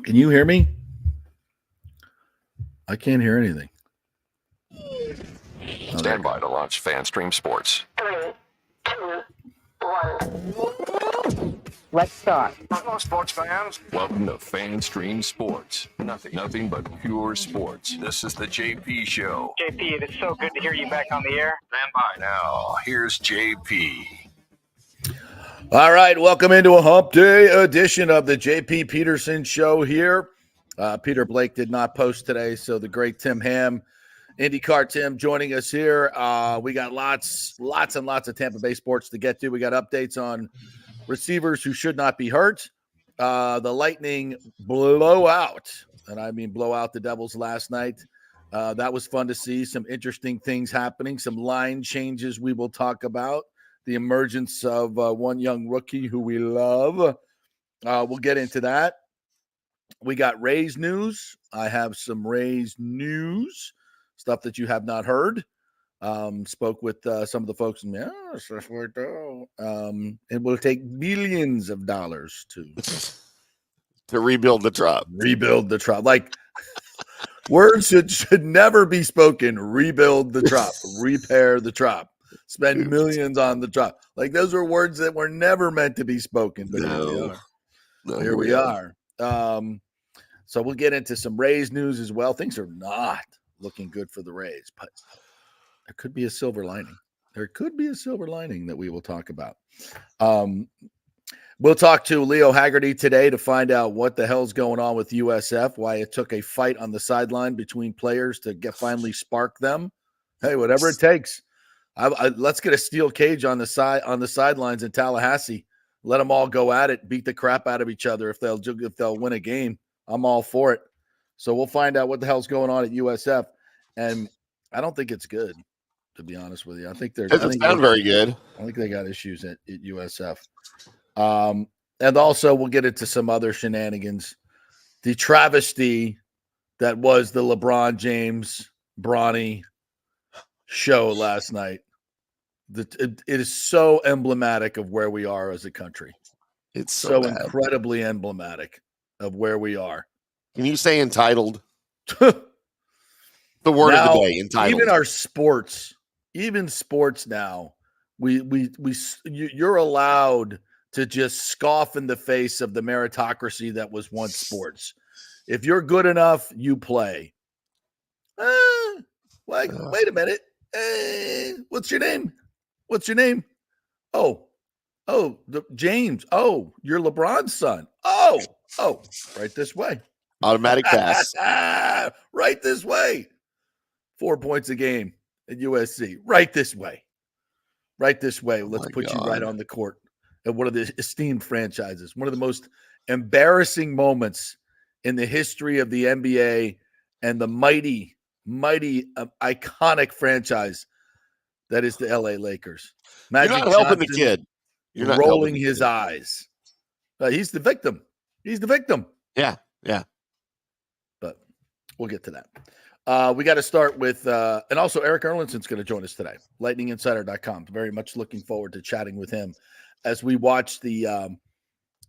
Can you hear me? I can't hear anything. Oh, Stand by to launch FanStream Sports. 3, 2, 1. Let's start. Hello, sports fans. Welcome to FanStream Sports. Nothing but pure sports. This is the JP Show. JP, it is so good to hear you back on the air. Stand by now. Here's JP. All right, welcome into a Hump Day edition of the JP Peterson Show here. Peter Blake did not post today, so the great Tim Ham, IndyCar Tim, joining us here. We got lots and lots of Tampa Bay sports to get to. We got updates on receivers who should not be hurt. The Lightning blowout, and I mean blow out the Devils last night. That was fun to see. Some interesting things happening, some line changes we will talk about. The emergence of one young rookie who we love. We'll get into that. We got Rays news. I have some Rays news, stuff that you have not heard. Spoke with some of the folks, and it will take billions of dollars to rebuild the trop. Rebuild the trop. Like words should never be spoken. Rebuild the trop. Repair the trop. Spend millions on the trop. Like those are words that were never meant to be spoken. But here we are. So we'll get into some Rays news as well. Things are not looking good for the Rays, but there could be a silver lining. There could be a silver lining that we will talk about. We'll talk to Leo Haggerty today to find out what the hell's going on with USF, why it took a fight on the sideline between players to finally spark them. Hey, whatever it takes. Let's get a steel cage on the sidelines in Tallahassee. Let them all go at it, beat the crap out of each other if they'll win a game. I'm all for it. So we'll find out what the hell's going on at USF, and I don't think it's good, to be honest with you. I think it doesn't sound very good. I think they got issues at USF. And also we'll get into some other shenanigans. The travesty that was the LeBron James Bronny show last night. It is so emblematic of where we are as a country. It's so incredibly emblematic of where we are. Can you say entitled? The word now, of the day, entitled. Even our sports, now, you're allowed to just scoff in the face of the meritocracy that was once sports. If you're good enough, you play. Wait a minute. What's your name? James. Oh, you're LeBron's son. Oh, right this way. Automatic pass. Right this way. 4 points a game at USC. Right this way. Let's put you right on the court at one of the esteemed franchises. One of the most embarrassing moments in the history of the NBA and the mighty, iconic franchise that is the LA Lakers. Magic You're not helping Johnson the kid. You're not rolling his eyes. He's the victim. Yeah. But we'll get to that. We got to start with, and also Eric Erlinson's going to join us today. LightningInsider.com. Very much looking forward to chatting with him as we watch the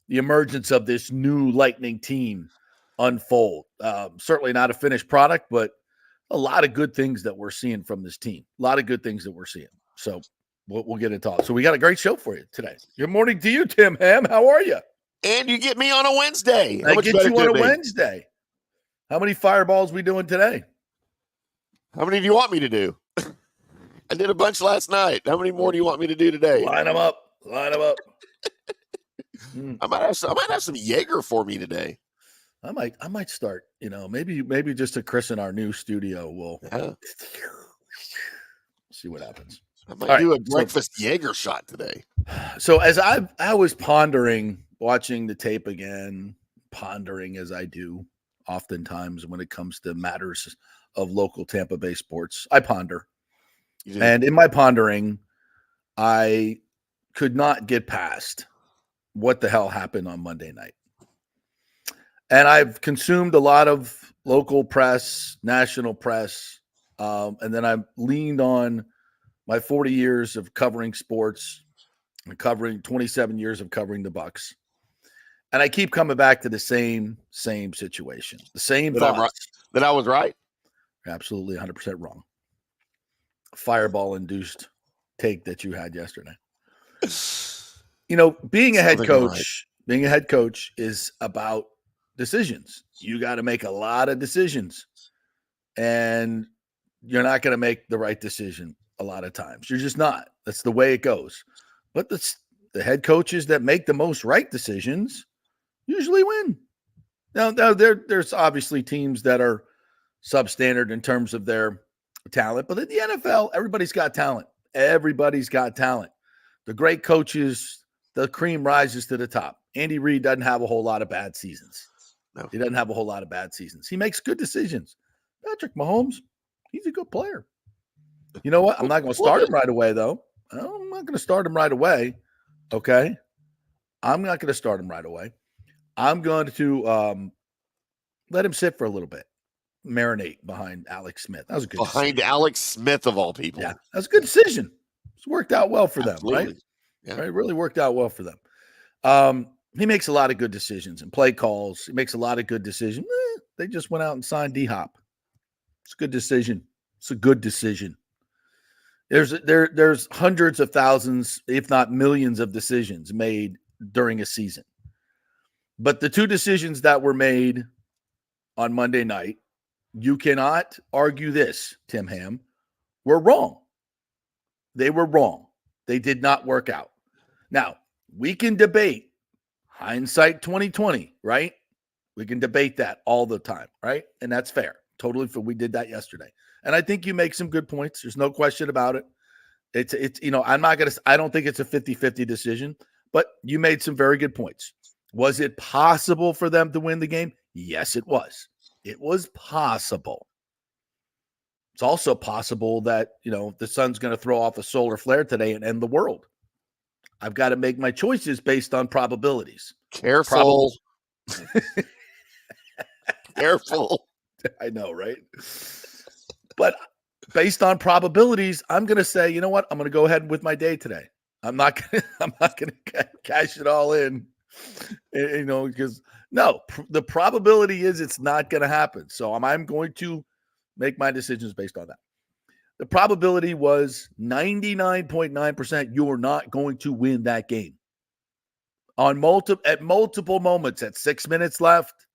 emergence of this new Lightning team unfold. Certainly not a finished product, but a lot of good things that we're seeing from this team. So we'll get into all. So we got a great show for you today. Good morning to you, Tim Ham. How are you? And you get me on a Wednesday. I get you on a Wednesday. How many fireballs we doing today? How many do you want me to do? I did a bunch last night. How many more do you want me to do today? Line them up. I might have some Jaeger for me today. I might start, maybe just to christen our new studio. We'll see what happens. I might do a breakfast Jaeger shot today. So as I was pondering, watching the tape again, pondering as I do oftentimes when it comes to matters of local Tampa Bay sports, I ponder. And in my pondering, I could not get past what the hell happened on Monday night. And I've consumed a lot of local press, national press, and then I've leaned on my 40 years of covering sports, and covering 27 years of covering the Bucks. And I keep coming back to the same situation, the same That I'm right. thoughts. That I was right. You're absolutely 100% wrong. Fireball-induced take that you had yesterday. Being a head coach is about decisions. You got to make a lot of decisions, and you're not going to make the right decision a lot of times. You're just not. That's the way it goes. But the head coaches that make the most right decisions usually win. Now there's obviously teams that are substandard in terms of their talent, but in the NFL, everybody's got talent. Everybody's got talent. The great coaches, the cream rises to the top. Andy Reid doesn't have a whole lot of bad seasons. No. He doesn't have a whole lot of bad seasons. He makes good decisions. Patrick Mahomes, he's a good player. You know what? I'm not going to start him right away, though. I'm not going to start him right away. Okay? I'm not going to start him right away. I'm going to let him sit for a little bit. Marinate behind Alex Smith. That was a good decision. Alex Smith, of all people. Yeah, that's a good decision. It's worked out well for them, right? Yeah. Right? It really worked out well for them. He makes a lot of good decisions and play calls. He makes a lot of good decisions. They just went out and signed D-Hop. It's a good decision. It's a good decision. There's hundreds of thousands, if not millions, of decisions made during a season. But the two decisions that were made on Monday night, you cannot argue this, Tim Ham, were wrong. They were wrong. They did not work out. Now, we can debate hindsight 2020, right? We can debate that all the time, right? And that's fair. Totally. We did that yesterday. And I think you make some good points. There's no question about it. It's I don't think it's a 50-50 decision, but you made some very good points. Was it possible for them to win the game? Yes, it was. It was possible. It's also possible that, the sun's going to throw off a solar flare today and end the world. I've got to make my choices based on probabilities. Careful. Careful. I know, right? But based on probabilities, I'm going to say, you know what? I'm going to go ahead with my day today. I'm not going to cash it all in, because the probability is it's not going to happen. So I'm going to make my decisions based on that. The probability was 99.9% you're not going to win that game. At multiple moments, at 6 minutes left,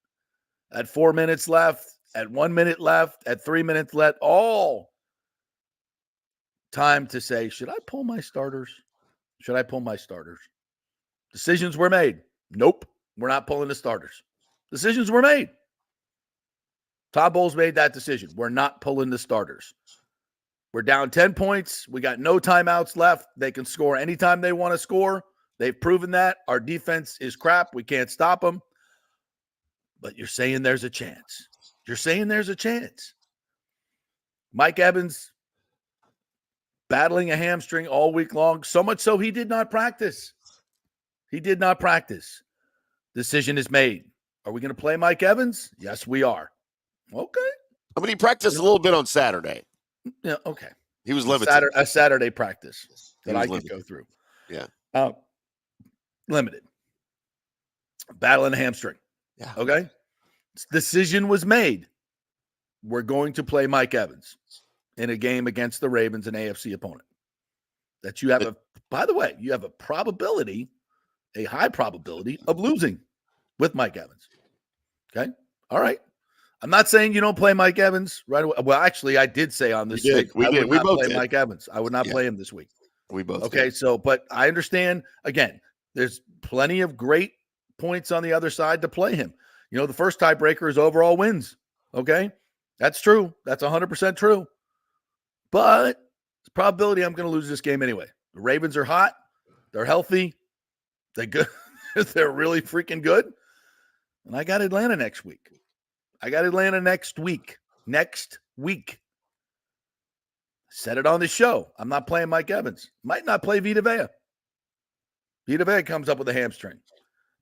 at 4 minutes left, at 1 minute left, at 3 minutes left, all time to say, should I pull my starters? Should I pull my starters? Decisions were made. Nope, we're not pulling the starters. Decisions were made. Todd Bowles made that decision. We're not pulling the starters. We're down 10 points. We got no timeouts left. They can score anytime they want to score. They've proven that. Our defense is crap. We can't stop them. But you're saying there's a chance. You're saying there's a chance. Mike Evans battling a hamstring all week long, so much so he did not practice. He did not practice. Decision is made. Are we going to play Mike Evans? Yes, we are. Okay. He practiced a little bit on Saturday. Yeah, okay. He was limited. A Saturday practice that I could go through. Yeah. Limited. Battling a hamstring. Yeah. Okay. Decision was made. We're going to play Mike Evans in a game against the Ravens, an AFC opponent. That you have by the way, you have a high probability of losing with Mike Evans. Okay. All right. I'm not saying you don't play Mike Evans right away. Well, actually, I did say on this week, we both play did. Mike Evans. I would not play him this week. We both okay. did. So, but I understand, again, there's plenty of great points on the other side to play him. The first tiebreaker is overall wins. Okay. That's true. That's 100% true. But it's probability I'm going to lose this game anyway. The Ravens are hot. They're healthy. They're good. They're really freaking good. And I got Atlanta next week. Next week. Said it on the show. I'm not playing Mike Evans. Might not play Vita Vea. Vita Vea comes up with a hamstring.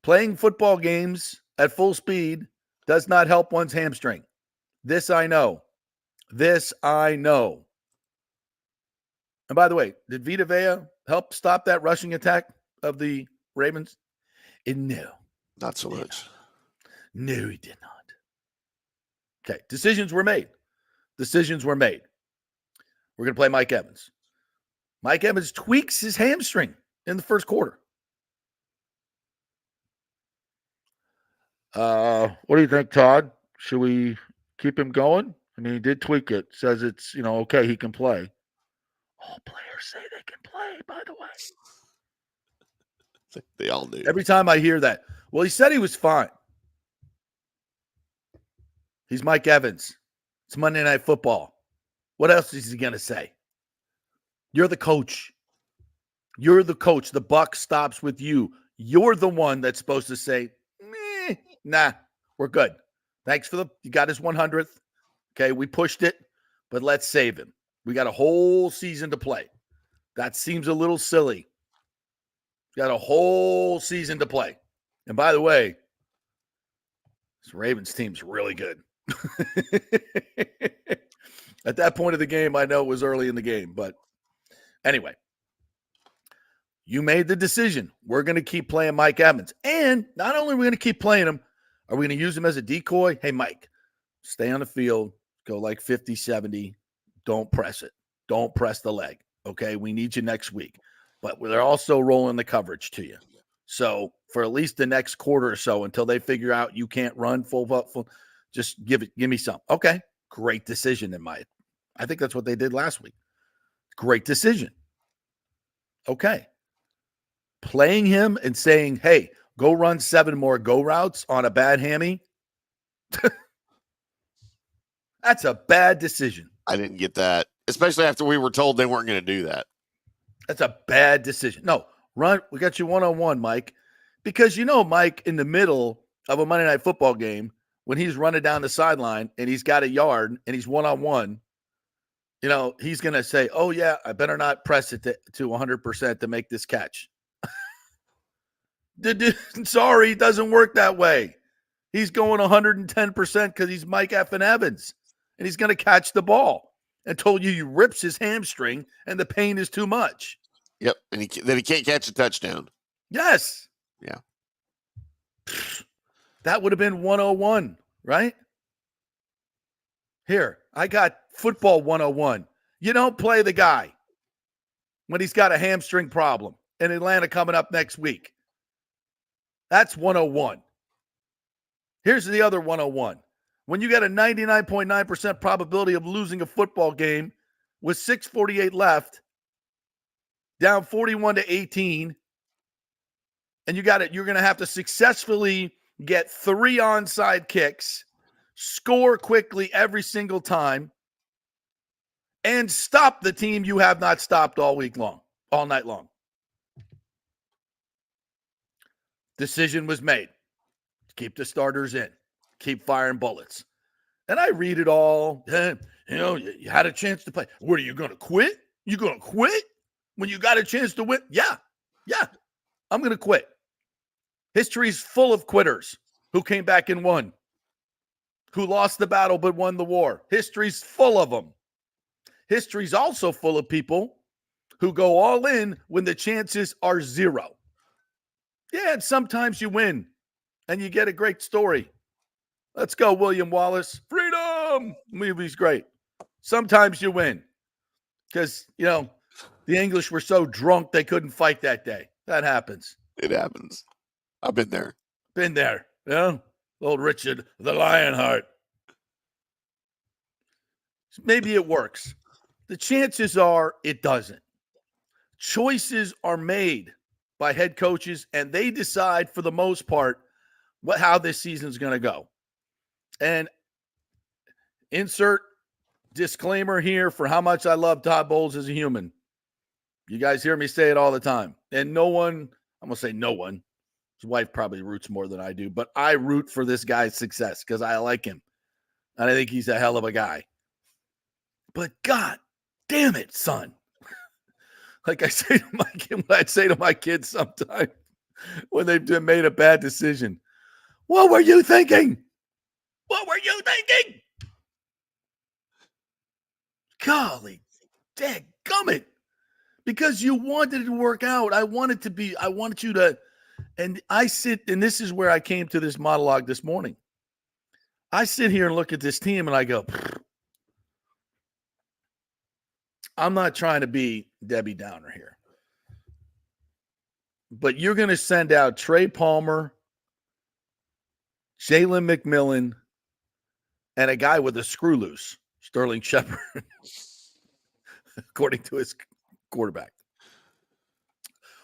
Playing football games at full speed does not help one's hamstring. This I know. And by the way, did Vita Vea help stop that rushing attack of the Ravens? No. Not so much. No, he did not. Okay, decisions were made. We're going to play Mike Evans. Mike Evans tweaks his hamstring in the first quarter. What do you think, Todd? Should we keep him going? I mean, he did tweak it. Says it's, okay, he can play. All players say they can play, by the way. They all do. Every time I hear that. Well, he said he was fine. He's Mike Evans. It's Monday Night Football. What else is he going to say? You're the coach. The buck stops with you. You're the one that's supposed to say, nah, we're good. Thanks you got his 100th. Okay, we pushed it, but let's save him. We got a whole season to play. That seems a little silly. Got a whole season to play. And by the way, this Ravens team's really good. At that point of the game, I know it was early in the game, but anyway, you made the decision. We're going to keep playing Mike Evans. And not only are we going to keep playing him, are we going to use him as a decoy? Hey, Mike, stay on the field, go like 50, 70. Don't press it. Don't press the leg. Okay, we need you next week. But they're also rolling the coverage to you. So for at least the next quarter or so, until they figure out you can't run full, just give me some. Okay, great decision I think that's what they did last week. Great decision. Okay. Playing him and saying, hey, go run 7 more go routes on a bad hammy. That's a bad decision. I didn't get that, especially after we were told they weren't going to do that. That's a bad decision. No, run. We got you one-on-one, Mike. Because Mike, in the middle of a Monday Night Football game, when he's running down the sideline and he's got a yard and he's one-on-one, he's going to say, oh, yeah, I better not press it to 100% to make this catch. Sorry, it doesn't work that way. He's going 110% because he's Mike effing Evans, and he's going to catch the ball until he rips his hamstring and the pain is too much. Yep, and then he can't catch a touchdown. Yes. Yeah. That would have been 101, right? Here, I got football 101. You don't play the guy when he's got a hamstring problem in Atlanta coming up next week. That's 101. Here's the other 101. When you got a 99.9% probability of losing a football game with 6:48 left, down 41-18, and you're going to have to successfully get 3 onside kicks, score quickly every single time, and stop the team you have not stopped all night long. Decision was made. Keep the starters in. Keep firing bullets. And I read it all. You had a chance to play. What, are you going to quit? You going to quit when you got a chance to win? Yeah, I'm going to quit. History's full of quitters who came back and won, who lost the battle but won the war. History's full of them. History's also full of people who go all in when the chances are 0. Yeah, and sometimes you win and you get a great story. Let's go, William Wallace. Freedom! Movie's great. Sometimes you win because, the English were so drunk they couldn't fight that day. That happens. It happens. I've been there. Been there. Old Richard the Lionheart. Maybe it works. The chances are it doesn't. Choices are made by head coaches, and they decide for the most part how this season is going to go. And insert disclaimer here for how much I love Todd Bowles as a human. You guys hear me say it all the time. And I'm going to say no one. His wife probably roots more than I do, but I root for this guy's success because I like him. And I think he's a hell of a guy. But God damn it, son. Like I say to my kids sometimes when they've made a bad decision. What were you thinking? What were you thinking? Golly, dadgummit. Because you wanted it to work out. I wanted you to And this is where I came to this monologue this morning. I sit here and look at this team and I go, I'm not trying to be Debbie Downer here. But you're going to send out Trey Palmer, Jalen McMillan, and a guy with a screw loose, Sterling Shepard, according to his quarterback.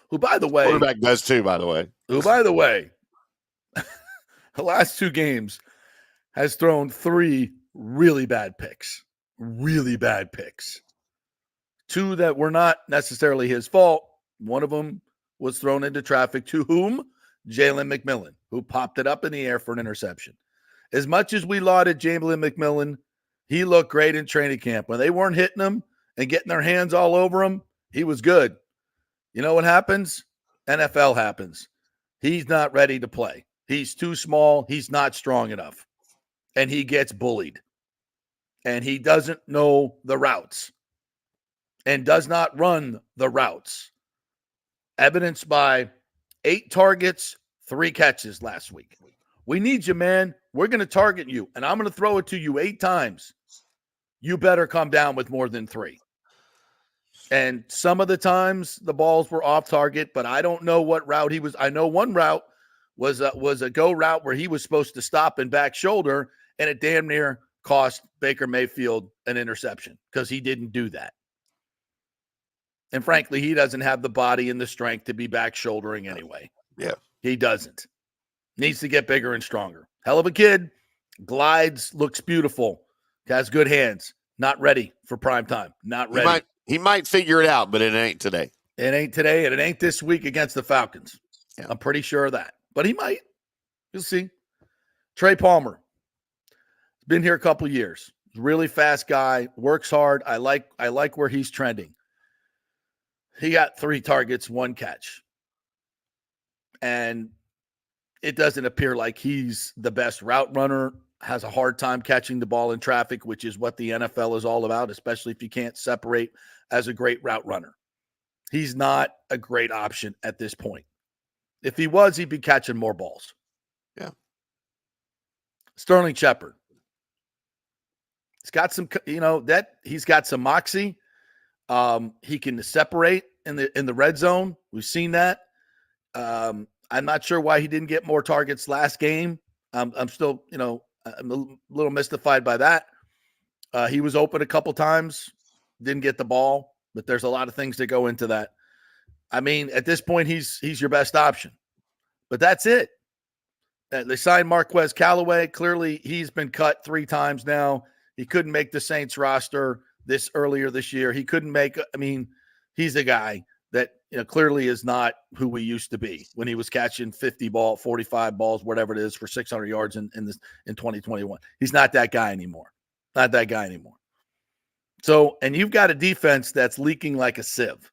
Who, by the way, quarterback does too, by the way. the last 2 games has thrown 3 really bad picks. 2 that were not necessarily his fault. One of them was thrown into traffic, to whom? Jalen McMillan, who popped it up in the air for an interception. As much as we lauded Jalen McMillan, he looked great in training camp. When they weren't hitting him and getting their hands all over him, he was good. You know what happens? NFL happens. He's not ready to play. He's too small. He's not strong enough. And he gets bullied. And he doesn't know the routes and does not run the routes. Evidenced by 8 targets, 3 catches last week. We need you, man. We're going to target you, and I'm going to throw it to you 8 times. You better come down with more than 3. And some of the times the balls were off target, but I don't know what route he was. I know one route was a go route where he was supposed to stop and back shoulder, and it damn near cost Baker Mayfield an interception because he didn't do that. And frankly, he doesn't have the body and the strength to be back shouldering anyway. Yeah. He doesn't. Needs to get bigger and stronger. Hell of a kid. Glides, looks beautiful. Has good hands. Not ready for prime time. Not ready. He might figure it out, but it ain't today. It ain't today, and it ain't this week against the Falcons. Yeah. I'm pretty sure of that. But he might. You'll see. Trey Palmer. Been here a couple years. Really fast guy. Works hard. I like where he's trending. He got 3 targets, 1 catch. And it doesn't appear like he's the best route runner, has a hard time catching the ball in traffic, which is what the NFL is all about, especially if you can't separate as a great route runner. He's not a great option at this point. If he was, he'd be catching more balls. Yeah. Sterling Shepard. He's got some, he's got some moxie. He can separate in the red zone. We've seen that. I'm not sure why he didn't get more targets last game. I'm still, I'm a little mystified by that. He was open a couple times, didn't get the ball, but there's a lot of things that go into that. I mean, at this point, he's your best option, but that's it. They signed Marquez Callaway. Clearly, he's been cut 3 times now. He couldn't make the Saints roster earlier this year. He couldn't make. I mean, he's a guy that clearly is not who we used to be when he was catching 45 balls, whatever it is, for 600 yards in 2021. He's not that guy anymore. So, and you've got a defense that's leaking like a sieve.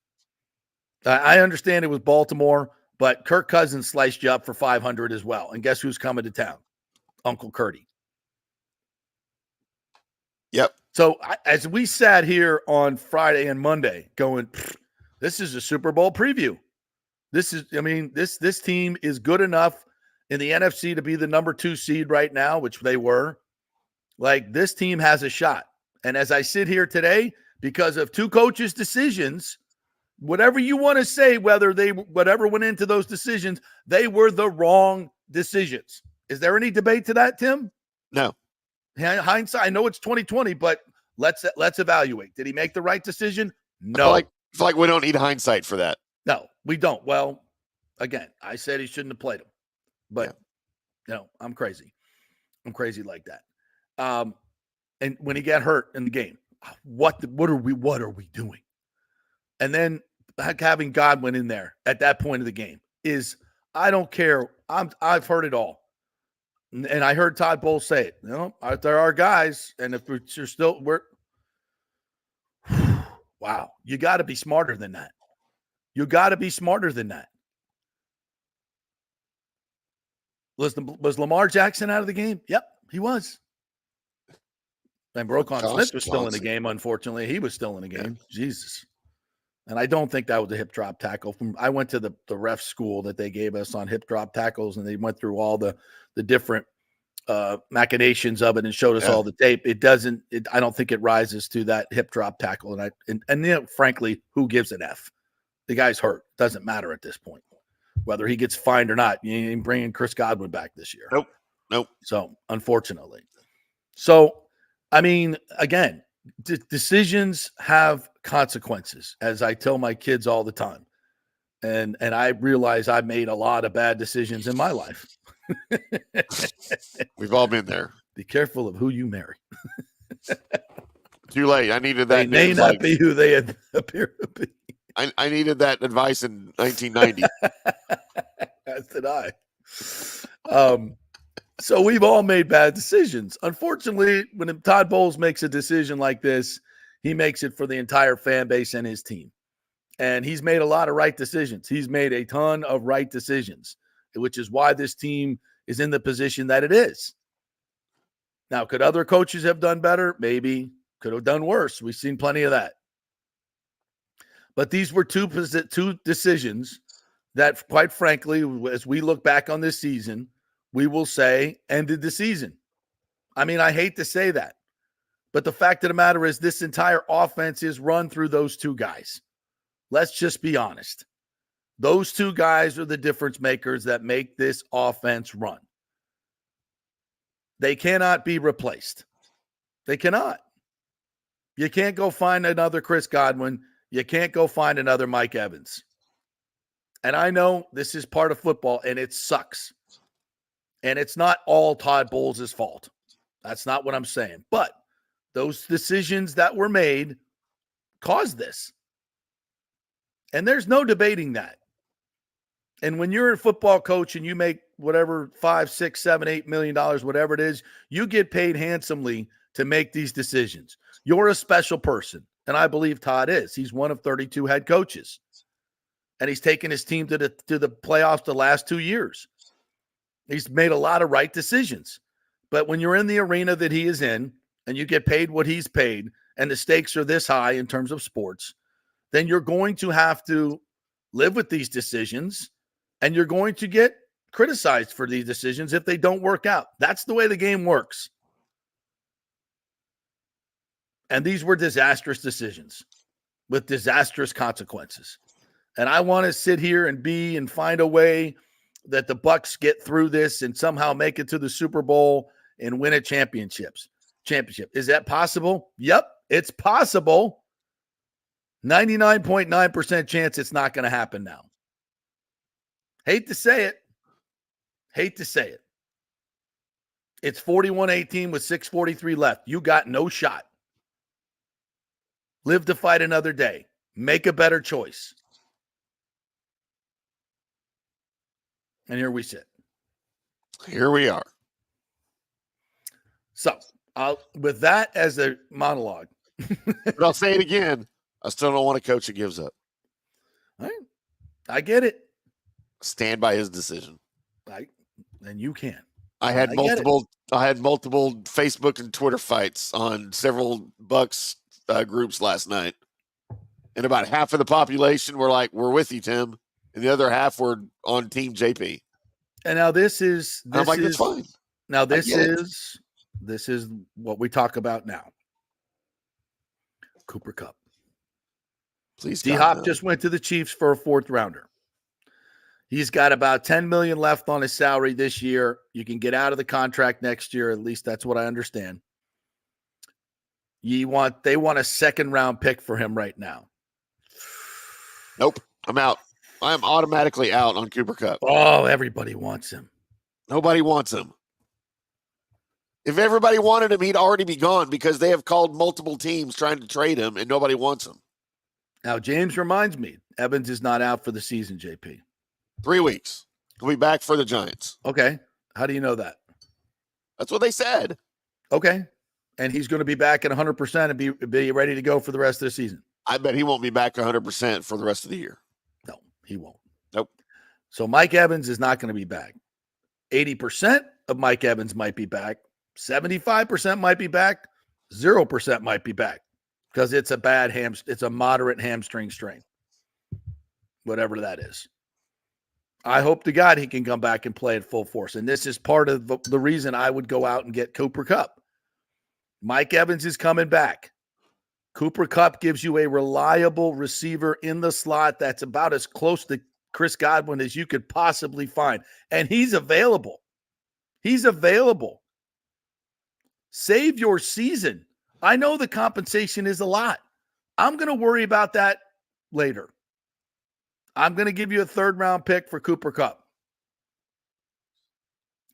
I understand it was Baltimore, but Kirk Cousins sliced you up for 500 as well. And guess who's coming to town? Uncle Curdy. Yep. So as we sat here on Friday and Monday going, this is a Super Bowl preview. This team is good enough in the NFC to be the number 2 seed right now, which they were. Like, this team has a shot. And as I sit here today, because of 2 coaches' decisions, whatever you want to say, whatever went into those decisions, they were the wrong decisions. Is there any debate to that, Tim? No. Hindsight, I know it's 2020, but let's evaluate. Did he make the right decision? No. I feel like we don't need hindsight for that. We don't. Well, again, I said he shouldn't have played him, but I'm crazy. I'm crazy like that. And when he got hurt in the game, what are we doing? And then having Godwin in there at that point of the game is, I don't care. I've heard it all. And I heard Todd Bowles say it. There are guys, and if we're wow, you got to be smarter than that. Was Lamar Jackson out of the game? Yep, he was. And Broquan Smith was still in the game, unfortunately. He was still in the game. Jesus. And I don't think that was a hip drop tackle. I went to the ref school that they gave us on hip drop tackles, and they went through all the different machinations of it and showed us all the tape. I don't think it rises to that hip drop tackle. And frankly, who gives an F? The guy's hurt. Doesn't matter at this point, whether he gets fined or not. You ain't bringing Chris Godwin back this year. Nope. So unfortunately, I mean, again, decisions have consequences, as I tell my kids all the time. And I realize I've made a lot of bad decisions in my life. We've all been there. Be careful of who you marry. Too late. I needed that. They may not be who they appear to be. I needed that advice in 1990. As did I. So we've all made bad decisions. Unfortunately, when Todd Bowles makes a decision like this, he makes it for the entire fan base and his team. And he's made a lot of right decisions. He's made a ton of right decisions, which is why this team is in the position that it is. Now, could other coaches have done better? Maybe. Could have done worse. We've seen plenty of that. But these were two decisions that, quite frankly, as we look back on this season, we will say ended the season. I mean, I hate to say that. But the fact of the matter is this entire offense is run through those two guys. Let's just be honest. Those two guys are the difference makers that make this offense run. They cannot be replaced. They cannot. You can't go find another Chris Godwin. You can't go find another Mike Evans. And I know this is part of football, and it sucks. And it's not all Todd Bowles' fault. That's not what I'm saying. But those decisions that were made caused this. And there's no debating that. And when you're a football coach and you make whatever $5, $6, $7, $8 million, whatever it is, you get paid handsomely to make these decisions. You're a special person. And I believe Todd is. He's one of 32 head coaches. And he's taken his team to the playoffs the last 2 years. He's made a lot of right decisions. But when you're in the arena that he is in and you get paid what he's paid and the stakes are this high in terms of sports, then you're going to have to live with these decisions and you're going to get criticized for these decisions if they don't work out. That's the way the game works. And these were disastrous decisions with disastrous consequences. And I want to sit here and find a way that the Bucs get through this and somehow make it to the Super Bowl and win a championship. Is that possible? Yep, it's possible. 99.9% chance it's not going to happen now. Hate to say it. It's 41-18 with 6:43 left. You got no shot. Live to fight another day. Make a better choice. And here we sit. Here we are. So, with that as a monologue. But I'll say it again. I still don't want a coach that gives up. All right. I get it. Stand by his decision. And you can. I had multiple Facebook and Twitter fights on several Bucks groups last night. And about half of the population were like, "We're with you, Tim." And the other half were on Team JP. And now this is that's fine. Now this is what we talk about now. Cooper Kupp. Please. D-Hop just went to the Chiefs for a 4th rounder. He's got about $10 million left on his salary this year. You can get out of the contract next year. At least that's what I understand. They want a 2nd round pick for him right now. Nope. I'm out. I'm automatically out on Cooper Kupp. Oh, everybody wants him. Nobody wants him. If everybody wanted him, he'd already be gone because they have called multiple teams trying to trade him and nobody wants him. Now, James reminds me, Evans is not out for the season, JP. 3 weeks. He'll be back for the Giants. Okay. How do you know that? That's what they said. Okay. And he's going to be back at 100% and be ready to go for the rest of the season. I bet he won't be back 100% for the rest of the year. No, he won't. Nope. So Mike Evans is not going to be back. 80% of Mike Evans might be back. 75% might be back. 0% might be back because it's a moderate hamstring strain. whatever that is. I hope to God he can come back and play at full force. And this is part of the reason I would go out and get Cooper Kupp. Mike Evans is coming back. Cooper Kupp gives you a reliable receiver in the slot that's about as close to Chris Godwin as you could possibly find. And he's available. He's available. Save your season. I know the compensation is a lot. I'm going to worry about that later. I'm going to give you a third-round pick for Cooper Kupp.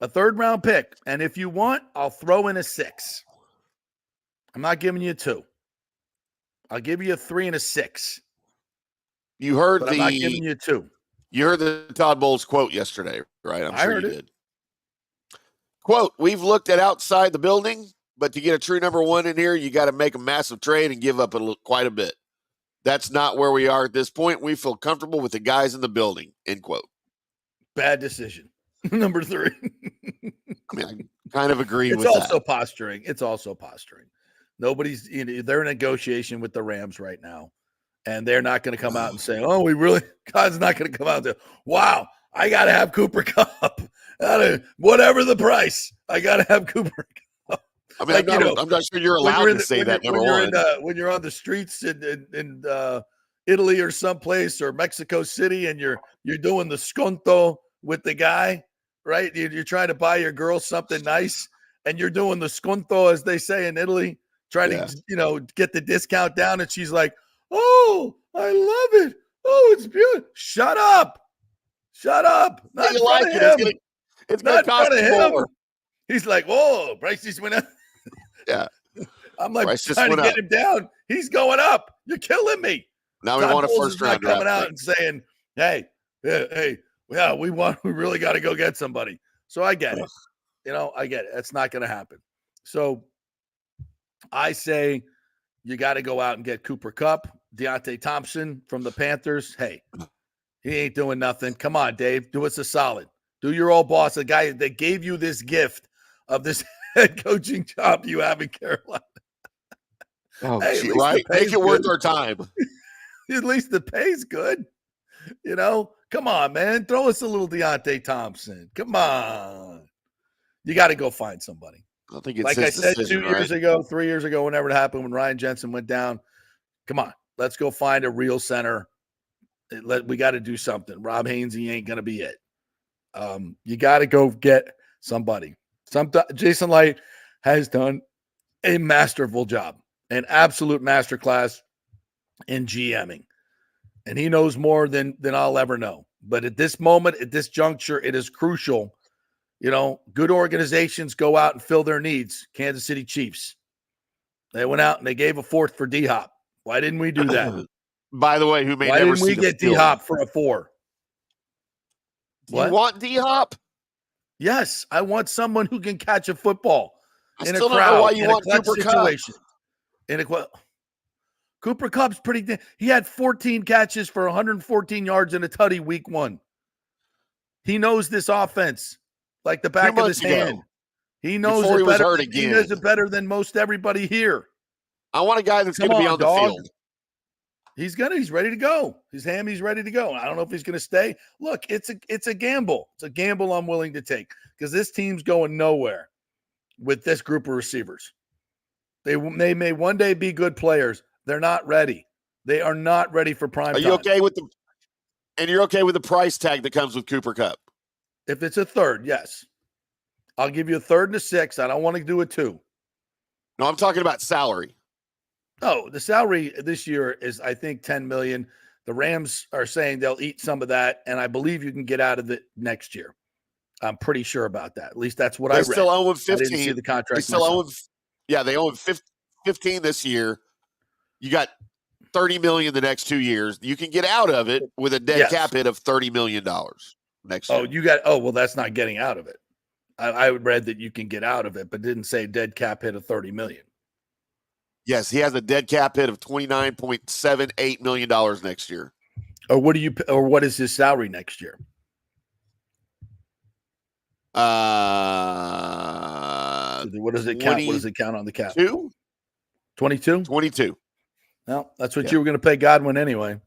A third-round pick. And if you want, I'll throw in a 6. I'm not giving you a 2. I'll give you a 3 and a 6. You heard I'm not giving you a 2. You heard the Todd Bowles quote yesterday, right? I heard you it. did. Quote, we've looked at outside the building, but to get a true number one in here, you got to make a massive trade and give up quite a bit. That's not where we are at this point. We feel comfortable with the guys in the building, end quote. Bad decision. Number 3. I mean, I kind of agree with that. It's also posturing. It's also posturing. Nobody's, they're in negotiation with the Rams right now. And they're not going to come out and say, oh, God's not going to come out and say, wow, I got to have Cooper Kupp. Whatever the price, I got to have Cooper Kupp. I mean, I'm not sure you're allowed to say that, number one. When you're on the streets in Italy or someplace or Mexico City and you're doing the sconto with the guy, right? You're trying to buy your girl something nice and you're doing the sconto, as they say in Italy, trying to, get the discount down. And she's like, oh, I love it. Oh, it's beautiful. Shut up. Not in front of him. It's not in front of him. He's like, whoa, prices went up. Yeah. I'm like trying to get him down. He's going up. You're killing me. Now we want a first round coming out and saying, hey, yeah, we really got to go get somebody. So I get it. I get it. That's not going to happen. So I say you got to go out and get Cooper Kupp, Deontay Thompson from the Panthers. Hey, he ain't doing nothing. Come on, Dave. Do us a solid. Do your old boss, the guy that gave you this gift of this head coaching job you have in Carolina. Oh, hey, right. Make it worth our time. At least the pay's good. Come on, man. Throw us a little Deontay Thompson. Come on. You got to go find somebody. I think it's like I said 2 years ago, 3 years ago, whenever it happened, when Ryan Jensen went down. Come on. Let's go find a real center. We got to do something. Rob Hainsey ain't going to be it. You got to go get somebody. Jason Light has done a masterful job, an absolute masterclass in GMing. And he knows more than I'll ever know. But at this moment, at this juncture, it is crucial. Good organizations go out and fill their needs. Kansas City Chiefs. They went out and they gave a 4th for D-Hop. Why didn't we do that? By the way, why didn't we get D-Hop for a 4? You want D-Hop? Yes, I want someone who can catch a football in a crowd. Don't know why you want Cooper situation. Cooper Kupp's pretty. He had 14 catches for 114 yards and a tutty week 1. He knows this offense like the back of his hand. He knows it better. He knows it better than most everybody here. I want a guy that's going to be on the field. He's ready to go. He's ready to go. I don't know if he's going to stay. Look, it's a gamble. It's a gamble I'm willing to take because this team's going nowhere with this group of receivers. They may one day be good players. They're not ready. They are not ready for prime time. Are you okay with you're okay with the price tag that comes with Cooper Kupp? If it's a 3rd, yes. I'll give you a 3rd and a 6. I don't want to do a 2. No, I'm talking about salary. No, the salary this year is, I think, $10 million. The Rams are saying they'll eat some of that, and I believe you can get out of it next year. I'm pretty sure about that. At least that's what I read. They still own 15. I didn't see the contract. They still own. Yeah, they own 15 this year. You got $30 million the next 2 years. You can get out of it with a dead cap hit of $30 million next year. Well, that's not getting out of it. I read that you can get out of it, but didn't say dead cap hit of $30 million. Yes, he has a dead cap hit of $29.78 million next year. Or what is his salary next year? What does it count? What does it count on the cap? 22? 22. Well, that's what you were going to pay Godwin anyway.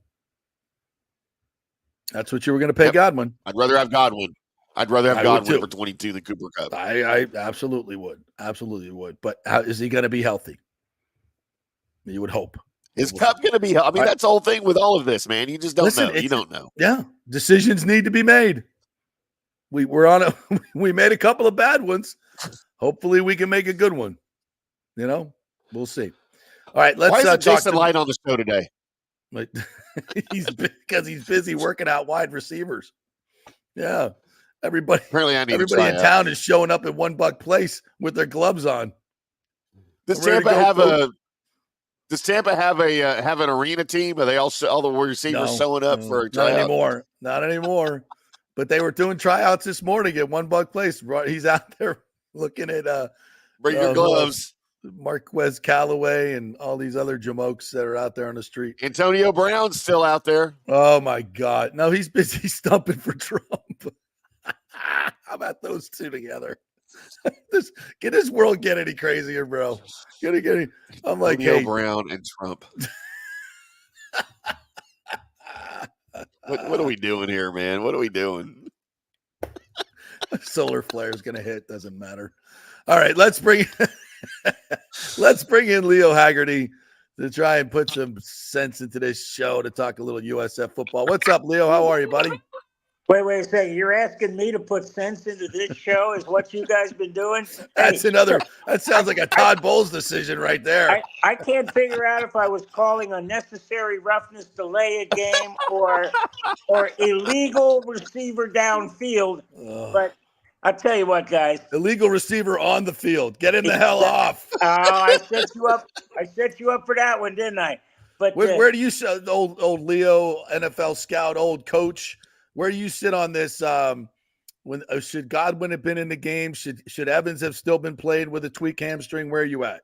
That's what you were going to pay Godwin. I'd rather have Godwin. I'd rather have I would Godwin too. for 22 than Cooper Kupp. I absolutely would. Absolutely would. But how is he going to be healthy? You would hope. Is Kupp going to be? I mean, that's the whole thing with all of this, man. You just don't know. You don't know. Yeah, decisions need to be made. We made a couple of bad ones. Hopefully, we can make a good one. We'll see. All right, let's Why isn't talk Jason Light on the show today? Because he's busy working out wide receivers. Yeah, everybody in town is showing up at $1 Place with their gloves on. Does Tampa have an arena team? Are they all the receivers showing up for a tryout? Not anymore. But they were doing tryouts this morning at $1 Place. He's out there looking at bring your gloves. Marquez Callaway and all these other jamokes that are out there on the street. Antonio Brown's still out there. Oh my God. No, he's busy stumping for Trump. How about those two together? Can this world get any crazier, bro? I'm like, Antonio Brown and Trump. What are we doing here, man? What are we doing? Solar flare is going to hit. Doesn't matter. All right, let's bring in Leo Haggerty to try and put some sense into this show to talk a little USF football. What's up, Leo? How are you, buddy? Wait a second. You're asking me to put sense into this show is what you guys been doing? That sounds like a Todd Bowles decision right there. I can't figure out if I was calling unnecessary roughness delay a game or illegal receiver downfield. But I'll tell you what, guys. Illegal receiver on the field. Get him the hell off. Oh, I set you up. I set you up for that one, didn't I? But where do you sit, old Leo, NFL scout, old coach? Where do you sit on this? Should Godwin have been in the game? Should Evans have still been played with a tweak hamstring? Where are you at?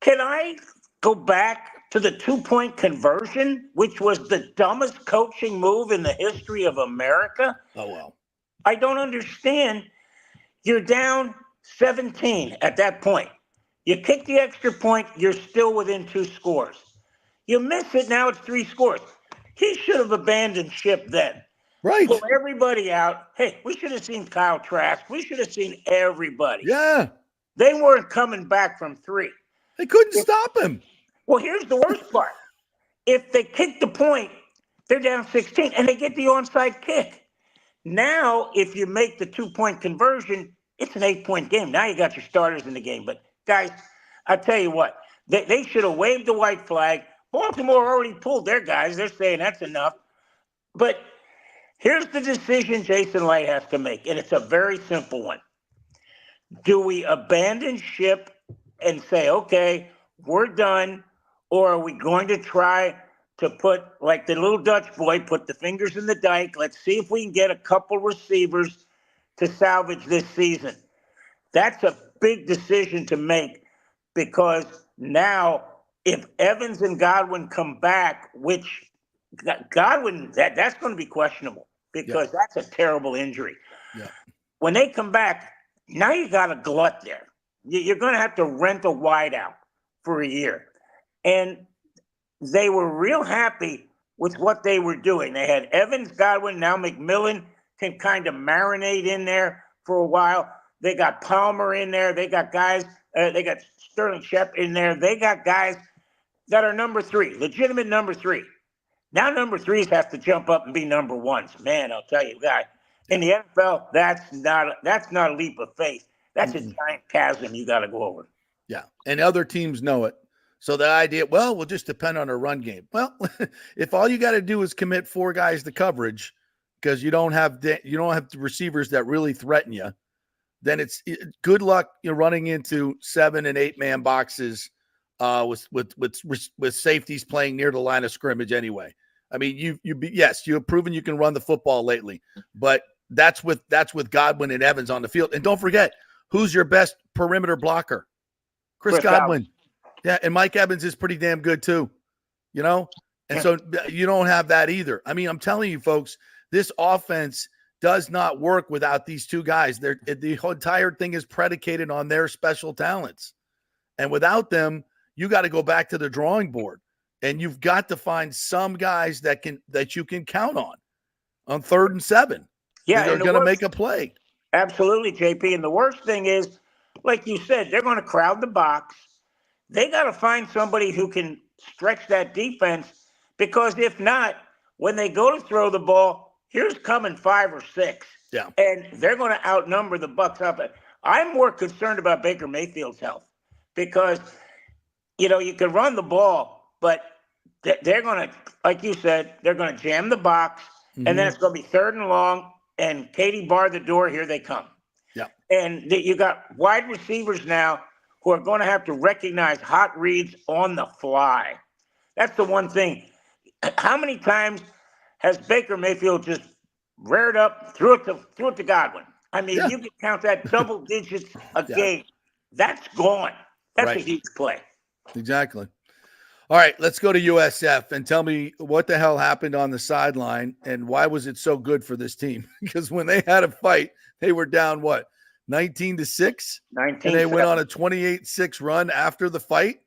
Can I go back to the 2-point conversion, which was the dumbest coaching move in the history of America? Oh, well. I don't understand. You're down 17 at that point. You kick the extra point, you're still within 2 scores. You miss it, now it's 3 scores. He should have abandoned ship then. Right. Pull everybody out. Hey, we should have seen Kyle Trask. We should have seen everybody. Yeah. They weren't coming back from 3. They couldn't stop him. Well, here's the worst part. If they kick the point, they're down 16, and they get the onside kick. Now, if you make the 2-point conversion, it's an 8-point game. Now you got your starters in the game. But, guys, I tell you what, they should have waved the white flag. Baltimore already pulled their guys. They're saying that's enough. But here's the decision Jason Light has to make, and it's a very simple one. Do we abandon ship and say, okay, we're done, or are we going to try to put, like the little Dutch boy, put the fingers in the dike? Let's see if we can get a couple receivers to salvage this season. That's a big decision to make, because now if Evans and Godwin come back, which Godwin, that's going to be questionable, because that's a terrible injury. Yeah. When they come back, now you got a glut there. You're going to have to rent a wideout for a year. And they were real happy with what they were doing. They had Evans, Godwin, now McMillan can kind of marinate in there for a while. They got Palmer in there. They got guys, they got Sterling Shep in there. They got guys that are number 3, legitimate number 3. Now number 3s have to jump up and be number 1s. Man, I'll tell you, guy, in the NFL, that's not a leap of faith. That's a giant chasm you got to go over. Yeah, and other teams know it. So the idea, well, we'll just depend on our run game. Well, if all you got to do is commit 4 guys to coverage because you don't have the receivers that really threaten you, then it's good luck running into 7 and 8 man boxes with safeties playing near the line of scrimmage anyway. I mean, you have proven you can run the football lately, but that's with Godwin and Evans on the field. And don't forget, who's your best perimeter blocker? Chris Godwin. Yeah, and Mike Evans is pretty damn good too, And so you don't have that either. I mean, I'm telling you, folks, this offense does not work without these 2 guys. The entire thing is predicated on their special talents. And without them, you got to go back to the drawing board. And you've got to find some guys that you can count on. on 3rd and 7. Yeah, They're and going to make a play. Absolutely, JP. And the worst thing is, like you said, they're going to crowd the box. They got to find somebody who can stretch that defense, because if not, when they go to throw the ball, here's coming 5 or 6. Yeah. And they're going to outnumber the Bucs up. I'm more concerned about Baker Mayfield's health, because, you can run the ball, but they're going to, like you said, they're going to jam the box, and then it's going to be 3rd and long, and Katie bar the door, here they come. Yeah. And you got wide receivers now who are going to have to recognize hot reads on the fly. That's the one thing. How many times has Baker Mayfield just reared up, threw it to Godwin? I mean, you can count that double digits a game. That's gone. That's a huge play. Exactly. All right, let's go to USF and tell me what the hell happened on the sideline and why was it so good for this team? Because when they had a fight, they were down 19-6, and they went on a 28-6 run after the fight.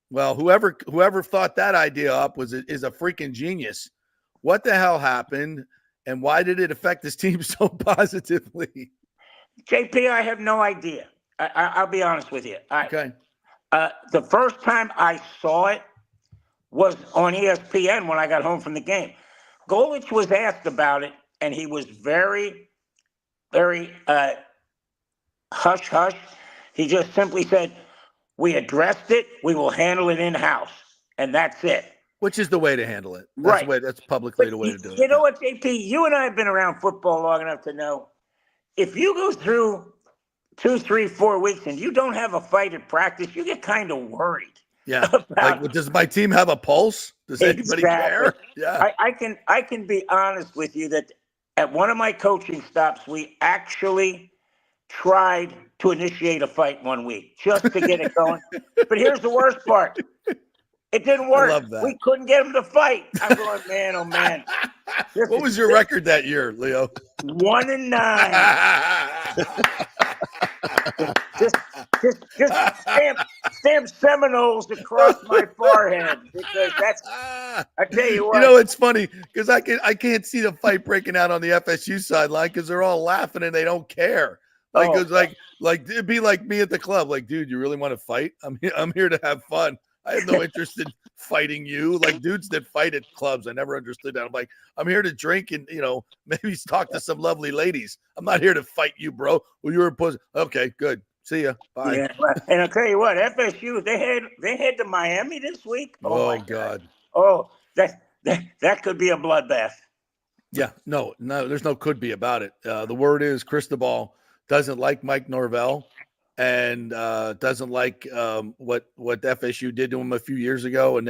Well, whoever thought that idea up is a freaking genius. What the hell happened, and why did it affect this team so positively? JP, I have no idea. I'll be honest with you. Okay. The first time I saw it was on ESPN when I got home from the game. Golich was asked about it, and he was very, very hush-hush. He just simply said, we addressed it, we will handle it in-house, and that's it. Which is the way to handle it. Right. That's publicly the way to do it. You know what, JP? You and I have been around football long enough to know, if you go through 2, 3, 4 weeks and you don't have a fight at practice, you get kind of worried. Yeah. Like, does my team have a pulse? Does anybody care? Yeah. I can be honest with you that at one of my coaching stops, we actually tried to initiate a fight one week just to get it going. But here's the worst part. It didn't work. I love that. We couldn't get him to fight. I'm going, man, oh man. What was your record that year, Leo? 1-9. just stamp Seminoles across my forehead, because that's. I tell you what. It's funny because I can't see the fight breaking out on the FSU sideline because they're all laughing and they don't care. It's like it'd be like me at the club. Like, dude, you really want to fight? I'm here to have fun. I have no interest in fighting you. Like, dudes that fight at clubs, I never understood that. I'm like, I'm here to drink and, maybe talk to some lovely ladies. I'm not here to fight you, bro. Well, you're a pussy. Okay, good. See ya. Bye. Yeah, and I'll tell you what, FSU, they head to Miami this week. Oh my God. Oh, that could be a bloodbath. Yeah, no, there's no could be about it. The word is Cristobal doesn't like Mike Norvell. And doesn't like what FSU did to him a few years ago, and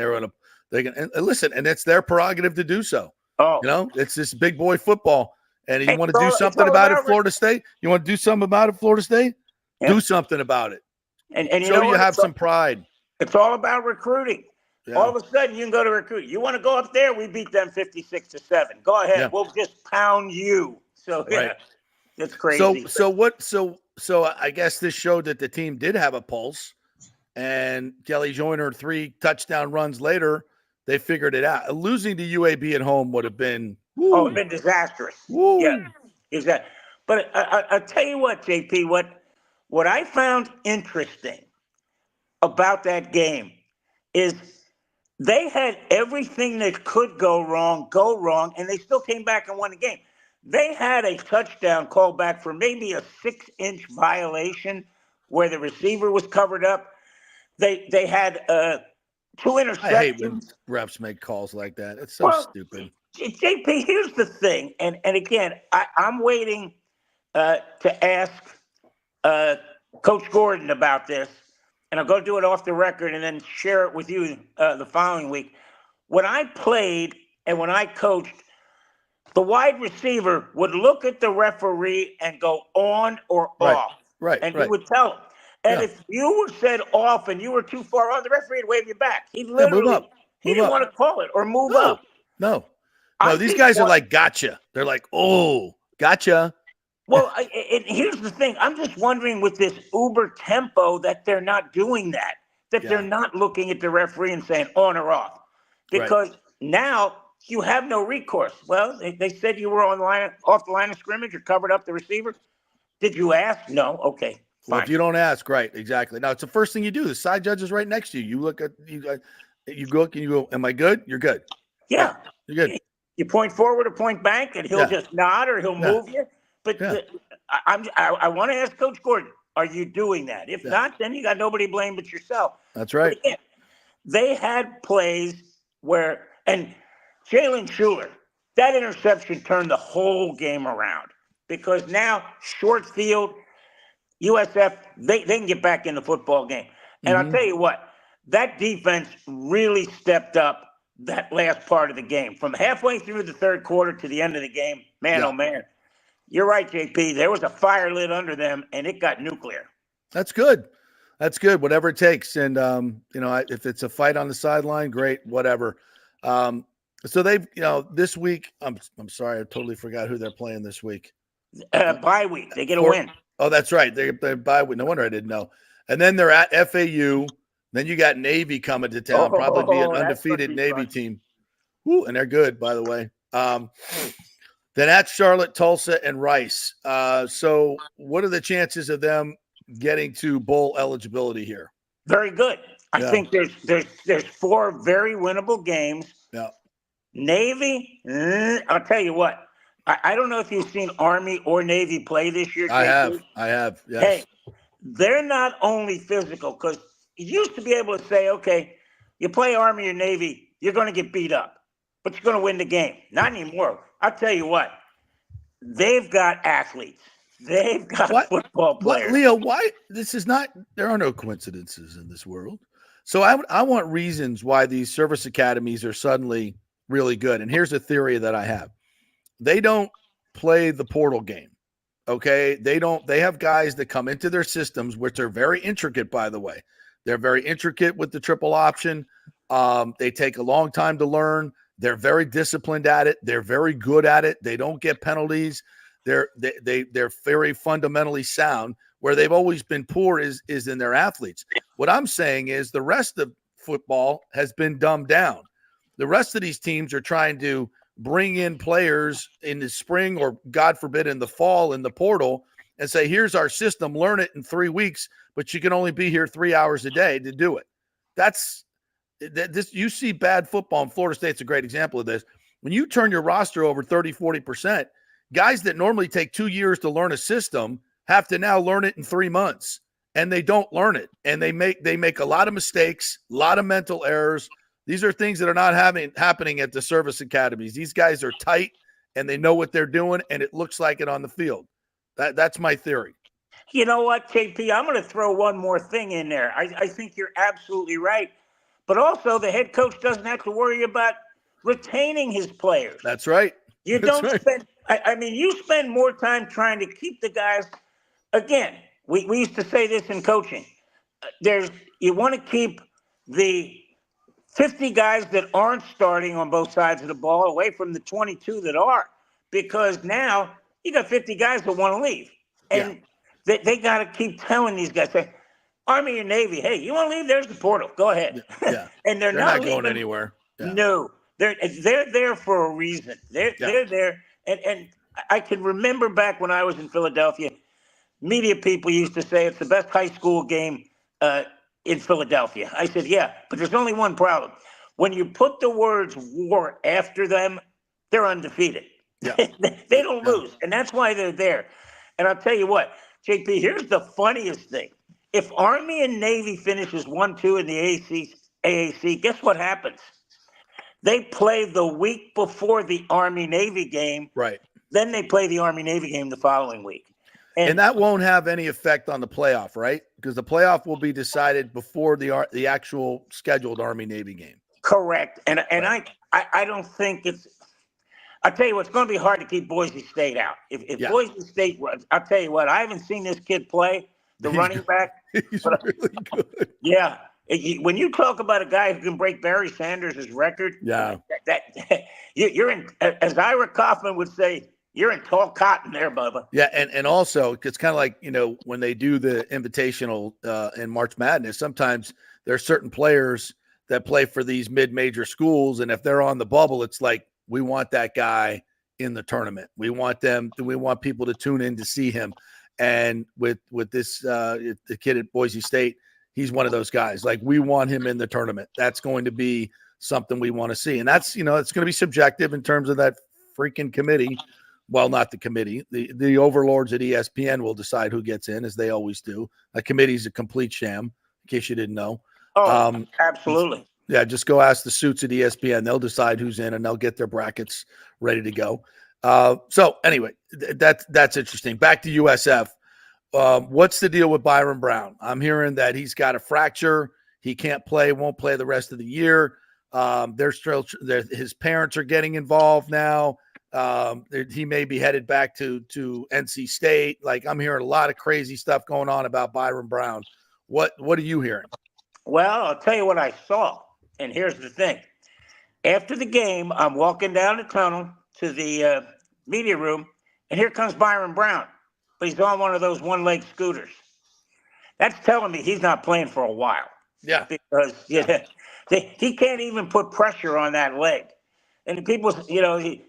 they can listen, and it's their prerogative to do so. Oh, it's this big boy football, and you want to do something about it, Florida State. You want to do something about it, Florida State? Yeah. Do something about it, and you have some pride. It's all about recruiting. Yeah. All of a sudden, you can go to recruit. You want to go up there? We beat them 56-7. Go ahead. Yeah. We'll just pound you. So right. That's crazy. So I guess this showed that the team did have a pulse, and Kelly Joyner 3 touchdown runs later, they figured it out. Losing to UAB at home would have been it'd been disastrous. Woo. Yeah, exactly. But I'll tell you what, JP, what I found interesting about that game is they had everything that could go wrong, and they still came back and won the game. They had a touchdown called back for maybe a 6-inch violation where the receiver was covered up. They had 2 interceptions. I hate when refs make calls like that. It's so stupid. JP, here's the thing, and again, I'm waiting to ask Coach Gordon about this, and I'm going to do it off the record and then share it with you the following week. When I played and when I coached, the wide receiver would look at the referee and go on or off. Right. And he would tell him. And if you were said off and you were too far on, the referee would wave you back. He literally didn't want to call it or move up. No, these guys are like, gotcha. They're like, oh, gotcha. Well, and here's the thing. I'm just wondering with this uber tempo that they're not doing that they're not looking at the referee and saying on or off. Because now you have no recourse. Well, they said you were off the line of scrimmage or covered up the receiver. Did you ask? No. Okay. Well, Fine. if you don't ask, right, exactly. Now it's the first thing you do. The side judge is right next to you. You look at you look and you go, "Am I good? You're good." Yeah. You're good. You point forward or point back, and he'll just nod or he'll move you. But I want to ask Coach Gordon, are you doing that? If not, then you got nobody to blame but yourself. That's right. Again, they had plays where, and Jalen Schuler, that interception turned the whole game around because now short field, USF, they can get back in the football game. And I'll tell you what, that defense really stepped up that last part of the game. From halfway through the third quarter to the end of the game, man, oh man. You're right, JP. There was a fire lit under them, and it got nuclear. That's good. That's good. Whatever it takes. And, if it's a fight on the sideline, great, whatever. So they've, this week, I'm sorry, I totally forgot who they're playing this week. Bye week. They get a win. Oh, that's right. They're bye week. No wonder I didn't know. And then they're at FAU. Then you got Navy coming to town, probably be an undefeated Navy team. Woo, and they're good, by the way. Then at Charlotte, Tulsa, and Rice. So what are the chances of them getting to bowl eligibility here? Very good. I think there's 4 very winnable games. Yeah. Navy, I'll tell you what. I don't know if you've seen Army or Navy play this year. I have. Yes. Hey, they're not only physical, because you used to be able to say, okay, you play Army or Navy, you're going to get beat up, but you're going to win the game. Not anymore. I'll tell you what, they've got athletes. They've got football players. Leo, why? There are no coincidences in this world. So I want reasons why these service academies are suddenly really good. And here's a theory that I have. They don't play the portal game. Okay. They have guys that come into their systems, which are very intricate, by the way. They're very intricate with the triple option. They take a long time to learn. They're very disciplined at it. They're very good at it. They don't get penalties. They're very fundamentally sound. Where they've always been poor is in their athletes. What I'm saying is the rest of football has been dumbed down. The rest of these teams are trying to bring in players in the spring or, God forbid, in the fall in the portal and say, here's our system, learn it in 3 weeks, but you can only be here 3 hours a day to do it. You see bad football, and Florida State's a great example of this. When you turn your roster over 30, 40%, guys that normally take 2 years to learn a system have to now learn it in 3 months, and they don't learn it. And they make a lot of mistakes, a lot of mental errors. These are things that are not happening at the service academies. These guys are tight, and they know what they're doing, and it looks like it on the field. That's my theory. You know what, KP? I'm going to throw one more thing in there. I think you're absolutely right. But also, the head coach doesn't have to worry about retaining his players. That's right. You spend more time trying to keep the guys. Again, we used to say this in coaching. You want to keep the 50 guys that aren't starting on both sides of the ball away from the 22 that are, because now you got 50 guys that want to leave. And they got to keep telling these guys, say, Army and Navy, hey, you want to leave? There's the portal. Go ahead. Yeah. And they're not leaving. going anywhere. Yeah. No, they're there for a reason. They're there. And I can remember back when I was in Philadelphia, media people used to say it's the best high school game in Philadelphia. I said, yeah, but there's only one problem. When you put the words war after them, they're undefeated. Yeah. They don't lose. And that's why they're there. And I'll tell you what, JP, here's the funniest thing. If Army and Navy finishes 1-2 in the AAC, guess what happens? They play the week before the Army-Navy game. Right. Then they play the Army-Navy game the following week. And that won't have any effect on the playoff, right? Because the playoff will be decided before the actual scheduled Army-Navy game. Correct. And I don't think it's – I'll tell you what, it's going to be hard to keep Boise State out. If Boise State – I'll tell you what, I haven't seen this kid play, running back. He's really good. Yeah. When you talk about a guy who can break Barry Sanders' record, you're in, as Ira Kaufman would say, you're in tall cotton there, Bubba. Yeah, and also it's kind of like, when they do the invitational in March Madness, sometimes there are certain players that play for these mid-major schools, and if they're on the bubble, it's like we want that guy in the tournament. We want people to tune in to see him. And with this the kid at Boise State, he's one of those guys. Like, we want him in the tournament. That's going to be something we want to see. And that's, it's going to be subjective in terms of that freaking committee. Well, not the committee. The overlords at ESPN will decide who gets in, as they always do. A committee's a complete sham, in case you didn't know. Oh, absolutely. Yeah, just go ask the suits at ESPN. They'll decide who's in, and they'll get their brackets ready to go. So anyway, that's interesting. Back to USF. What's the deal with Byron Brown? I'm hearing that he's got a fracture. He can't play, won't play the rest of the year. His parents are getting involved now. He may be headed back to NC State. Like, I'm hearing a lot of crazy stuff going on about Byron Brown. What are you hearing? Well, I'll tell you what I saw. And here's the thing. After the game, I'm walking down the tunnel to the media room, and here comes Byron Brown. But he's on one of those one-leg scooters. That's telling me he's not playing for a while. Yeah. Because he can't even put pressure on that leg. And people,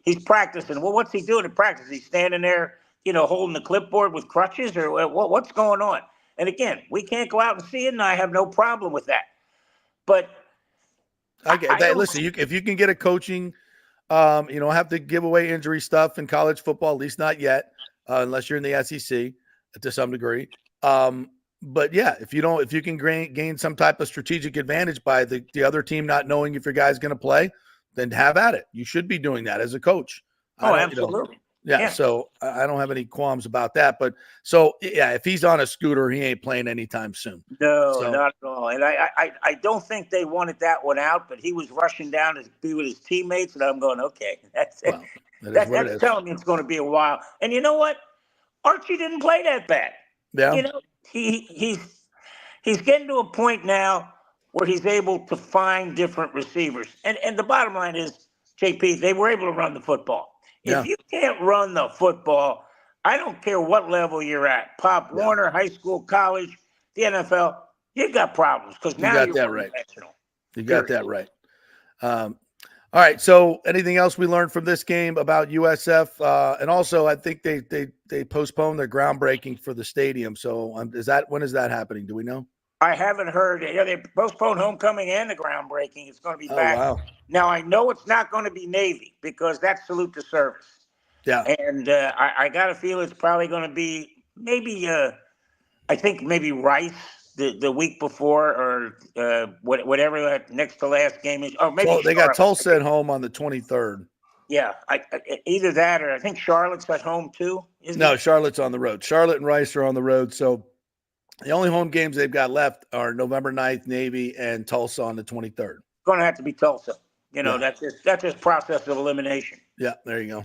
he's practicing. Well, what's he doing in practice? He's standing there, holding the clipboard with crutches, or what's going on? And again, we can't go out and see it, and I have no problem with that. But I get that. Listen, if you can get a coaching, you don't have to give away injury stuff in college football, at least not yet, unless you're in the SEC to some degree. But yeah, if you can gain some type of strategic advantage by the other team not knowing if your guy's going to play, then have at it. You should be doing that as a coach. Oh, absolutely. Yeah, so I don't have any qualms about that. But so, yeah, if he's on a scooter, he ain't playing anytime soon. No, not at all. And I don't think they wanted that one out, but he was rushing down to be with his teammates, and I'm going, okay, that's it. Well, that's telling me it's going to be a while. And you know what? Archie didn't play that bad. Yeah. He's getting to a point now where he's able to find different receivers. And the bottom line is, JP, they were able to run the football. If you can't run the football, I don't care what level you're at, Pop Warner, high school, college, the NFL, you got problems because now you're professional. You got that right. All right. So anything else we learned from this game about USF? And also, I think they postponed their groundbreaking for the stadium. So when is that happening? Do we know? I haven't heard. They postponed homecoming and the groundbreaking. It's going to be back. Wow. Now, I know it's not going to be Navy because that's salute to service. Yeah. And I got a feel it's probably going to be maybe, I think maybe Rice the week before or whatever that next to last game is. Or maybe they got Tulsa at home on the 23rd. Yeah, either that or I think Charlotte's at home too. No, Charlotte's on the road. Charlotte and Rice are on the road. So the only home games they've got left are November 9th, Navy, and Tulsa on the 23rd. Going to have to be Tulsa. That's just process of elimination. Yeah, there you go.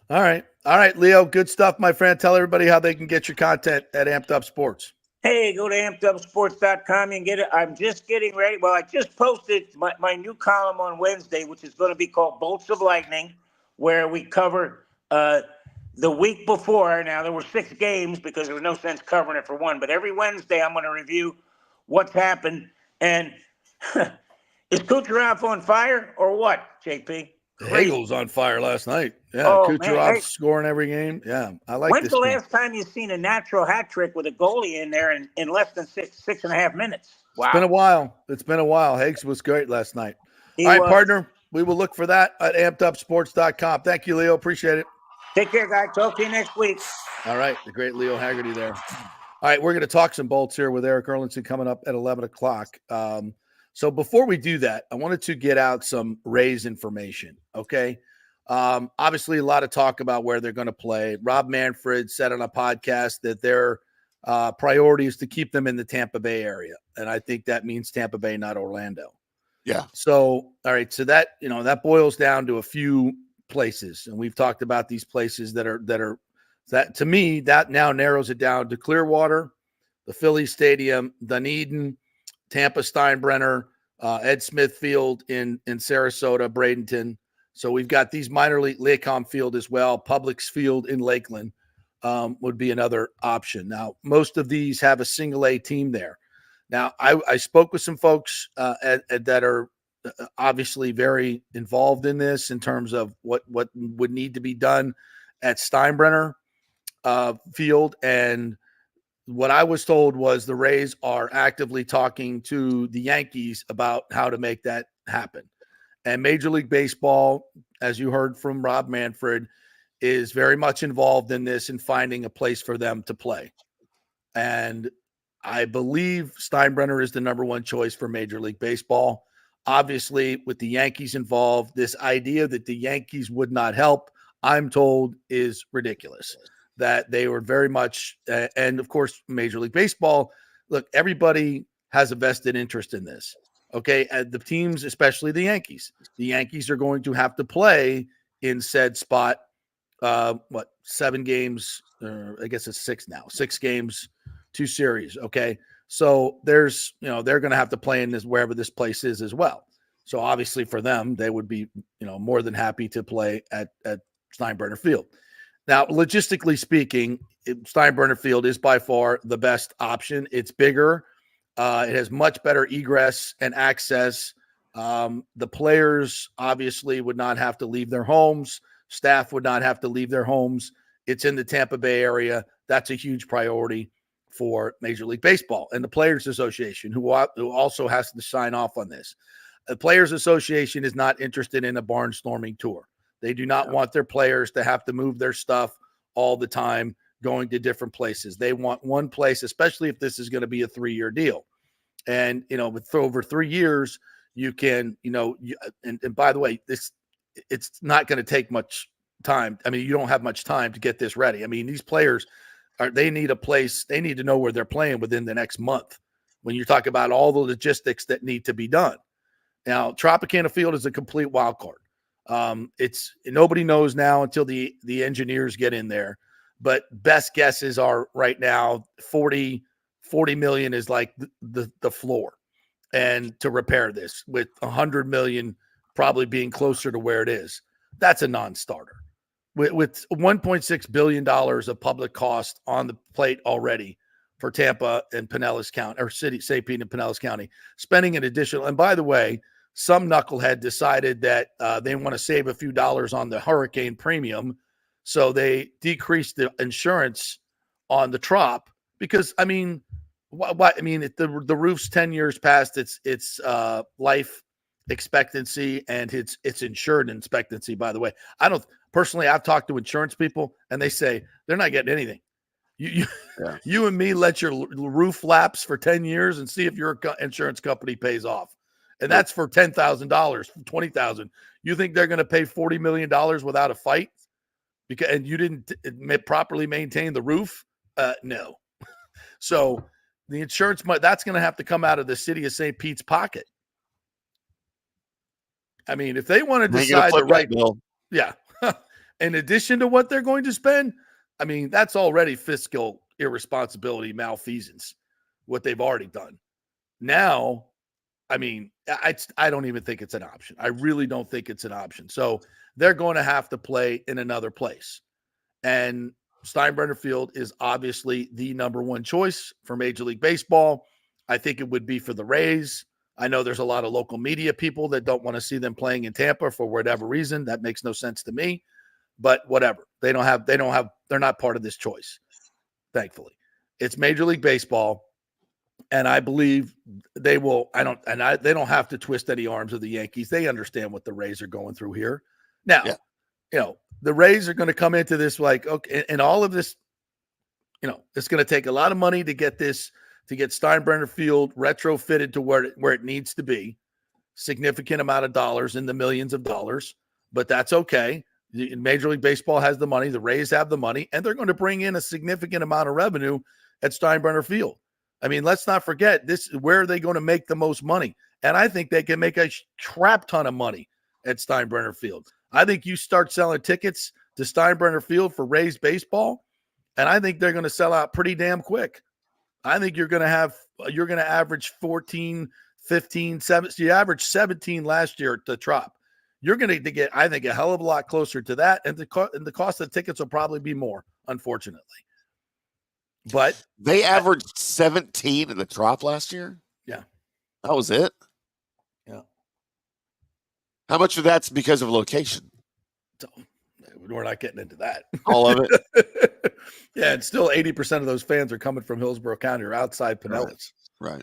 All right, Leo, good stuff, my friend. Tell everybody how they can get your content at Amped Up Sports. Hey, go to ampedupsports.com and get it. I'm just getting ready. Well, I just posted my new column on Wednesday, which is going to be called Bolts of Lightning, where we cover the week before. Now, there were 6 games because there was no sense covering it for one. But every Wednesday, I'm going to review what's happened. And is Kucherov on fire or what, JP? Hagel's on fire last night. Yeah, Kucherov scoring every game. Yeah, I like this. When's the last time you've seen a natural hat trick with a goalie in there in less than 6.5 minutes? Wow. It's been a while. Hags was great last night. All right, partner. We will look for that at ampedupsports.com. Thank you, Leo. Appreciate it. Take care, guys. Talk to you next week. All right. The great Leo Haggerty there. All right. We're going to talk some bolts here with Eric Erlinson coming up at 11 o'clock. So before we do that, I wanted to get out some Rays information. Okay. Obviously, a lot of talk about where they're going to play. Rob Manfred said on a podcast that their priority is to keep them in the Tampa Bay area. And I think that means Tampa Bay, not Orlando. Yeah. So, all right. So that, that boils down to a few places. And we've talked about these places that to me, that now narrows it down to Clearwater, the Phillies Stadium, Dunedin, Tampa Steinbrenner, Ed Smith Field in Sarasota, Bradenton. So we've got these minor league Laycom Field as well. Publix Field in Lakeland would be another option. Now, most of these have a single A team there. Now, I spoke with some folks that are obviously very involved in this in terms of what would need to be done at Steinbrenner Field. And what I was told was the Rays are actively talking to the Yankees about how to make that happen. And Major League Baseball, as you heard from Rob Manfred, is very much involved in this and finding a place for them to play. And I believe Steinbrenner is the number one choice for Major League Baseball. Obviously, with the Yankees involved, this idea that the Yankees would not help, I'm told, is ridiculous. That they were very much, and of course, Major League Baseball, look, everybody has a vested interest in this. Okay, and the teams, especially the Yankees are going to have to play in said spot. 7 games? I guess it's 6 now. 6 games, 2 series. Okay, so there's, they're going to have to play in this wherever this place is as well. So obviously for them, they would be, more than happy to play at Steinbrenner Field. Now, logistically speaking, Steinbrenner Field is by far the best option. It's bigger. It has much better egress and access. The players obviously would not have to leave their homes. Staff would not have to leave their homes. It's in the Tampa Bay area. That's a huge priority for Major League Baseball and the Players Association, who also has to sign off on this. The Players Association is not interested in a barnstorming tour. They do not want their players to have to move their stuff all the time, going to different places. They want one place, especially if this is going to be a 3-year deal. And, with over 3 years, you can, and by the way, it's not going to take much time. I mean, you don't have much time to get this ready. I mean, these players they need a place. They need to know where they're playing within the next month when you talk about all the logistics that need to be done. Now, Tropicana Field is a complete wild card. It's nobody knows now until the engineers get in there, but best guesses are right now 40 million is like the floor, and to repair this, with 100 million probably being closer to where it is. That's a non-starter with $1.6 billion of public cost on the plate already for Tampa and Pinellas County, or St. Pete and Pinellas County, spending an additional. And by the way, some knucklehead decided that they want to save a few dollars on the hurricane premium. So they decreased the insurance on the Trop because, I mean, what? I mean, the roof's 10 years past its life expectancy, and it's insured expectancy, by the way. I've talked to insurance people and they say they're not getting anything. You and me let your roof lapse for 10 years and see if your insurance company pays off. And that's for $10,000, $20,000. You think they're going to pay $40 million without a fight and you didn't properly maintain the roof? No. So the insurance, that's going to have to come out of the city of St. Pete's pocket. I mean, if they want to decide the right bill, yeah. In addition to what they're going to spend, I mean, that's already fiscal irresponsibility, malfeasance, what they've already done. Now, I mean, I don't even think it's an option. I really don't think it's an option. So they're going to have to play in another place. And Steinbrenner Field is obviously the number one choice for Major League Baseball. I think it would be for the Rays. I know there's a lot of local media people that don't want to see them playing in Tampa for whatever reason. That makes no sense to me. But whatever. They're not part of this choice. Thankfully. It's Major League Baseball. And I believe they will. They don't have to twist any arms of the Yankees. They understand what the Rays are going through here. Now, the Rays are going to come into this like, okay, and all of this, it's going to take a lot of money to get Steinbrenner Field retrofitted to where it needs to be. Significant amount of dollars, in the millions of dollars, but that's okay. Major League Baseball has the money. The Rays have the money, and they're going to bring in a significant amount of revenue at Steinbrenner Field. I mean, let's not forget this. Where are they going to make the most money? And I think they can make a crap ton of money at Steinbrenner Field. I think you start selling tickets to Steinbrenner Field for Rays baseball, and I think they're going to sell out pretty damn quick. I think you're going to average 14, 15, 17. You averaged 17 last year at the Trop. You're going to get, I think, a hell of a lot closer to that, and the cost of tickets will probably be more, unfortunately. But they averaged 17 in the Trop last year. Yeah, that was it. Yeah, How much of that's because of location? So, we're not getting into that. All of it? Yeah, and still 80% of those fans are coming from Hillsborough County or outside Pinellas. Right.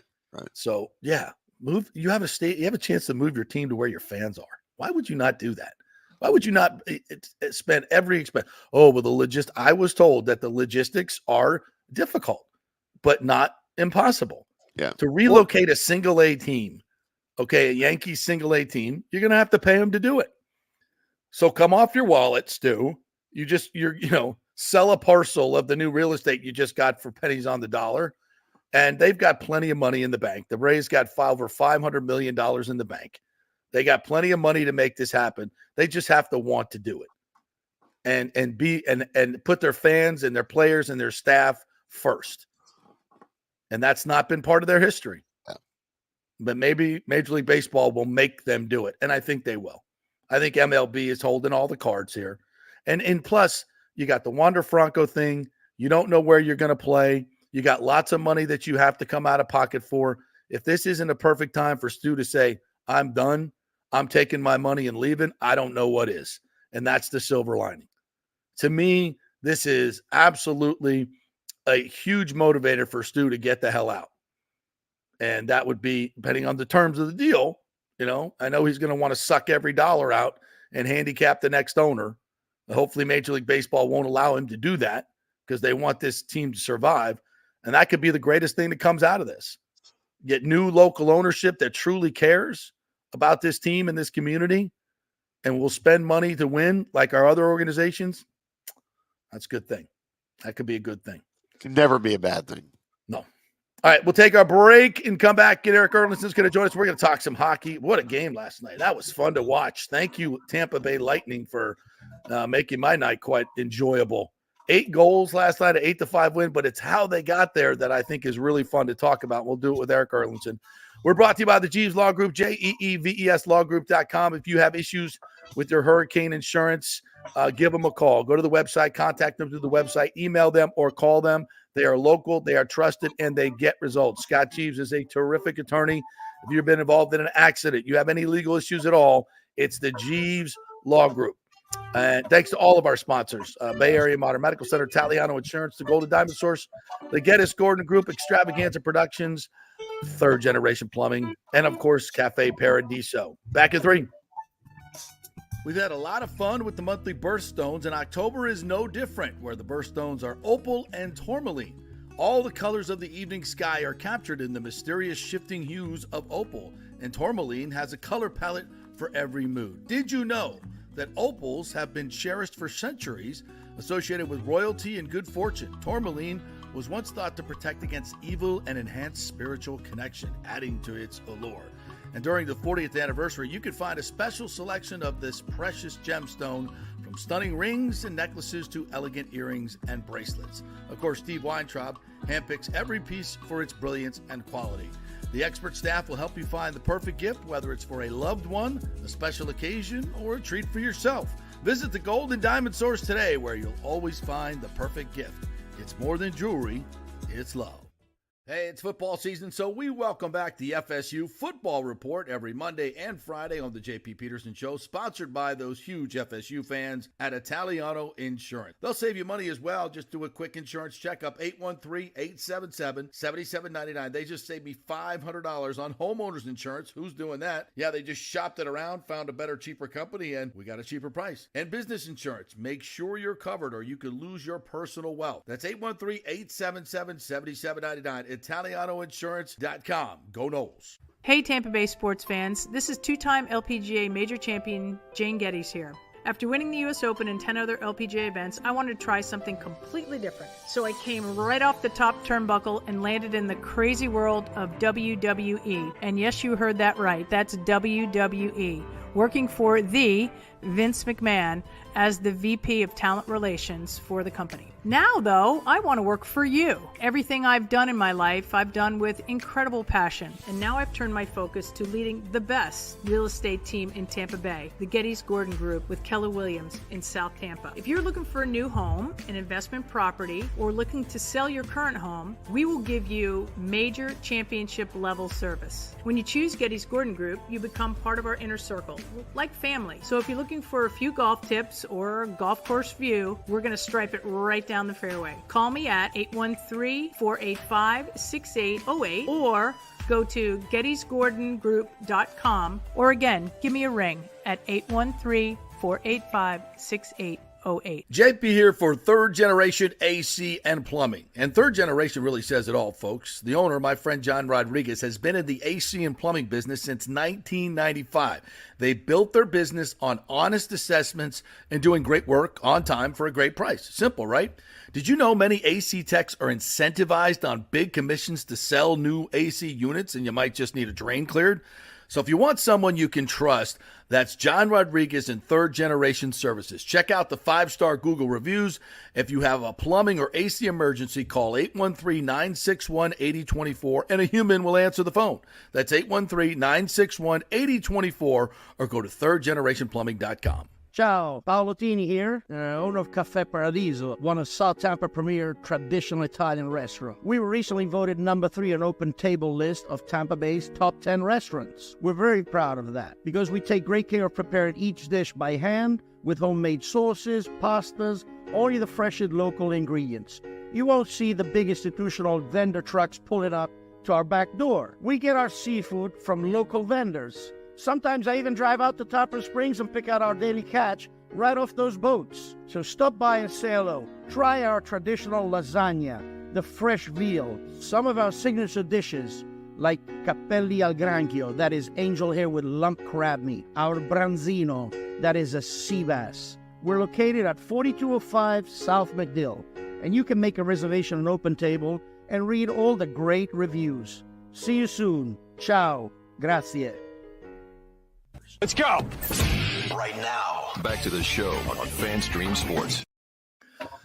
So, yeah, you have a chance to move your team to where your fans are. Why would you not do that? Why would you not spend every expense? Oh, well, I was told that the logistics are difficult, but not impossible. Yeah. To relocate a single A team, a Yankees single A team, you're going to have to pay them to do it. So come off your wallet, Stu. You're sell a parcel of the new real estate you just got for pennies on the dollar, and they've got plenty of money in the bank. The Rays got over $500 million in the bank. They got plenty of money to make this happen. They just have to want to do it and put their fans and their players and their staff first. And that's not been part of their history. Yeah. But maybe Major League Baseball will make them do it, and I think they will. I think MLB is holding all the cards here. And plus, you got the Wander Franco thing. You don't know where you're going to play. You got lots of money that you have to come out of pocket for. If this isn't a perfect time for Stu to say, I'm done, I'm taking my money and leaving, I don't know what is. And that's the silver lining. To me, this is absolutely a huge motivator for Stu to get the hell out. And that would be, depending on the terms of the deal, I know he's going to want to suck every dollar out and handicap the next owner. Hopefully Major League Baseball won't allow him to do that because they want this team to survive. And that could be the greatest thing that comes out of this. Get new local ownership that truly cares about this team and this community and will spend money to win like our other organizations. That's a good thing. That could be a good thing. Can never be a bad thing. No. All right, we'll take our break and come back. Get Eric Erlinson's going to join us. We're going to talk some hockey. What a game last night. That was fun to watch. Thank you, Tampa Bay Lightning, for making my night quite enjoyable. 8 goals last night, an 8-5 win, but it's how they got there that I think is really fun to talk about. We'll do it with Eric Erlinson. We're brought to you by the Jeeves Law Group, JEEVES lawgroup.com. If you have issues with your hurricane insurance, give them a call. Go to the website, contact them through the website, email them, or call them. They are local, they are trusted, and they get results. Scott Jeeves is a terrific attorney. If you've been involved in an accident, you have any legal issues at all, it's the Jeeves Law Group. And thanks to all of our sponsors, Bay Area Modern Medical Center, Taliano Insurance, the Golden Diamond Source, the Geddes Gordon Group, Extravaganza Productions, Third Generation Plumbing, and, of course, Cafe Paradiso. Back in 3. We've had a lot of fun with the monthly birthstones, and October is no different, where the birthstones are opal and tourmaline. All the colors of the evening sky are captured in the mysterious shifting hues of opal, and tourmaline has a color palette for every mood. Did you know that opals have been cherished for centuries, associated with royalty and good fortune? Tourmaline was once thought to protect against evil and enhance spiritual connection, adding to its allure. And during the 40th anniversary, you can find a special selection of this precious gemstone, from stunning rings and necklaces to elegant earrings and bracelets. Of course, Steve Weintraub handpicks every piece for its brilliance and quality. The expert staff will help you find the perfect gift, whether it's for a loved one, a special occasion, or a treat for yourself. Visit the Golden Diamond Source today, where you'll always find the perfect gift. It's more than jewelry, it's love. Hey, it's football season, so we welcome back the FSU Football Report every Monday and Friday on the J.P. Peterson Show, sponsored by those huge FSU fans at Italiano Insurance. They'll save you money as well. Just do a quick insurance checkup, 813-877-7799. They just saved me $500 on homeowners insurance. Who's doing that? Yeah, they just shopped it around, found a better, cheaper company, and we got a cheaper price. And business insurance. Make sure you're covered or you could lose your personal wealth. That's 813-877-7799. ItalianoInsurance.com. Go Noles. Hey Tampa Bay sports fans, this is two-time LPGA major champion Jane Geddes here. After winning the US Open and 10 other LPGA events, I wanted to try something completely different. So I came right off the top turnbuckle and landed in the crazy world of WWE. And yes, you heard that right, that's WWE. Working for the Vince McMahon as the VP of Talent Relations for the company. Now, though, I want to work for you. Everything I've done in my life, I've done with incredible passion. And now I've turned my focus to leading the best real estate team in Tampa Bay, the Geddes Gordon Group with Keller Williams in South Tampa. If you're looking for a new home, an investment property, or looking to sell your current home, we will give you major championship level service. When you choose Geddes Gordon Group, you become part of our inner circle. like family. So if you're looking for a few golf tips or a golf course view, we're going to stripe it right down the fairway. Call me at 813-485-6808 or go to gettysgordongroup.com, or again, give me a ring at 813-485-6808. JP here for Third Generation AC and Plumbing. And Third Generation really says it all, folks. The owner, my friend John Rodriguez, has been in the AC and plumbing business since 1995. They built their business on honest assessments and doing great work on time for a great price. Simple, right? Did you know many AC techs are incentivized on big commissions to sell new AC units, and you might just need a drain cleared? So if you want someone you can trust, that's John Rodriguez and Third Generation Services. Check out the 5-star Google reviews. If you have a plumbing or AC emergency, call 813-961-8024 and a human will answer the phone. That's 813-961-8024 or go to thirdgenerationplumbing.com. Ciao, Paolo Tini here, owner of Caffè Paradiso, one of South Tampa premier traditional Italian restaurants. We were recently voted number 3 on Open Table list of Tampa Bay's top 10 restaurants. We're very proud of that because we take great care of preparing each dish by hand with homemade sauces, pastas, only the freshest local ingredients. You won't see the big institutional vendor trucks pulling up to our back door. We get our seafood from local vendors. Sometimes I even drive out to Topper Springs and pick out our daily catch right off those boats. So stop by and say hello. Try our traditional lasagna, the fresh veal, some of our signature dishes like capelli al granchio, that is angel hair with lump crab meat, our branzino, that is a sea bass. We're located at 4205 South McDill, and you can make a reservation on Open Table and read all the great reviews. See you soon. Ciao. Grazie. Let's go. Right now. Back to the show on FanStream Sports.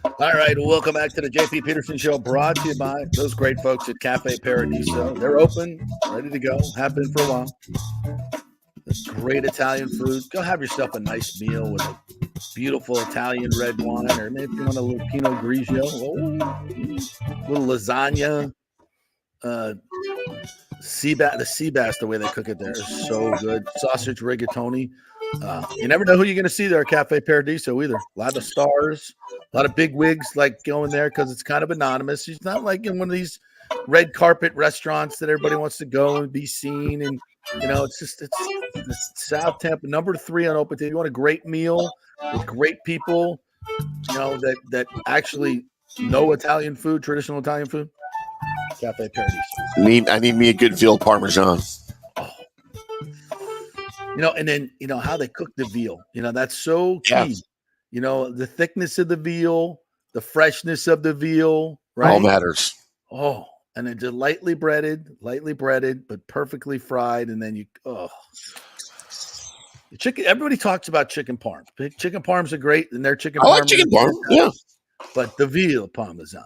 All right, welcome back to the JP Peterson Show, brought to you by those great folks at Cafe Paradiso. They're open, ready to go, have been for a while. It's great Italian food. Go have yourself a nice meal with a beautiful Italian red wine, or maybe you want a little Pinot Grigio, little lasagna. The sea bass, the way they cook it there is so good. Sausage rigatoni. You never know who you're going to see there at Cafe Paradiso either. A lot of stars, a lot of big wigs like going there because it's kind of anonymous. It's not like in one of these red carpet restaurants that everybody wants to go and be seen. And, you know, it's South Tampa, number 3 on Open Table. You want a great meal with great people, you know, that actually know Italian food, traditional Italian food. Cafe Paradiso. I need me a good veal parmesan. Oh. You know, and then, you know, how they cook the veal. You know, that's so key. Yeah. You know, the thickness of the veal, the freshness of the veal, right? All matters. Oh, and then just lightly breaded, but perfectly fried. And then the chicken. Everybody talks about chicken parm. Chicken parms are great, and their chicken. I like chicken parm. Yeah, but the veal parmesan.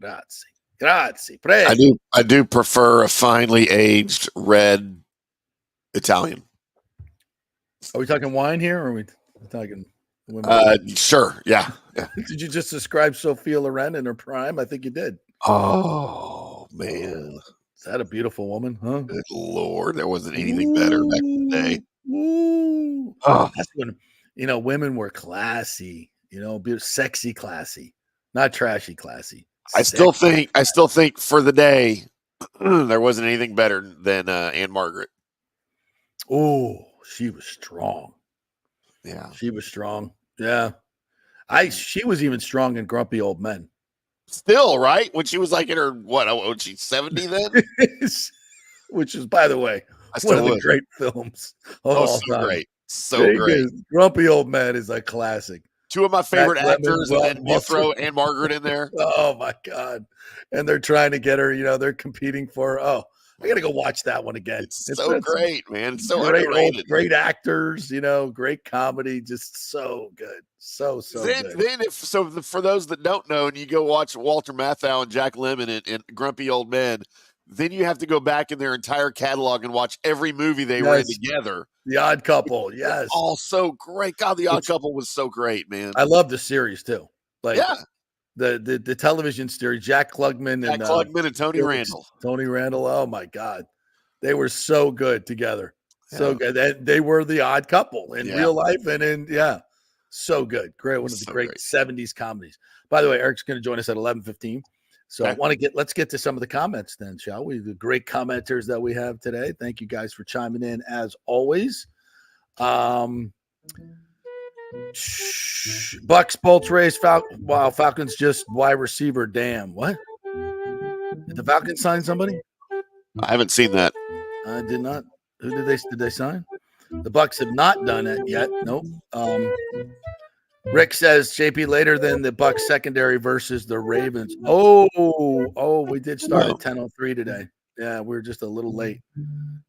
Grazie. Prego. I do prefer a finely aged red Italian. Are we talking wine here, or are we talking women? Sure. Yeah. Did you just describe Sophia Loren in her prime? I think you did. Oh man, is that a beautiful woman? Huh? Good Lord, there wasn't anything better back in the day. That's when women were classy. You know, sexy, classy, not trashy, classy. I still think for the day there wasn't anything better than Anne Margaret. Oh, she was strong. Yeah, she was strong. Yeah, she was even strong in Grumpy Old Men. Still, right? When she was like in her was she 70 then? Which is, by the way, one of the great films. So great, so great. Grumpy Old Men is a classic. 2 of my favorite actors, and you throw Anne Margaret in there. Oh my God! And they're trying to get her. You know, they're competing for. Oh, I got to go watch that one again. It's so great, man. It's so great, underrated. Great actors. You know, great comedy. Just so good. So good. Then for those that don't know, and you go watch Walter Matthau and Jack Lemmon and Grumpy Old Men, then you have to go back in their entire catalog and watch every movie they were in together. The Odd Couple, yes. All so great. God, The Odd Couple was so great, man. I love the series too. Like the television series, Jack Klugman and Tony Randall. Tony Randall. Oh my God. They were so good together. So good. They were the odd couple in real life and so good. Great. One of the great 70s comedies. By the way, Eric's going to join us at 11:15. So let's get to some of the comments then, shall we? The great commenters that we have today. Thank you guys for chiming in as always. Bucks, Bolts, Rays, Falcons just wide receiver. Damn. What? Did the Falcons sign somebody? I haven't seen that. I did not. Who did they sign? The Bucks have not done it yet. Nope. Rick says JP later than the Bucks secondary versus the Ravens. Oh, we did start at 10:03 today. Yeah, we were just a little late.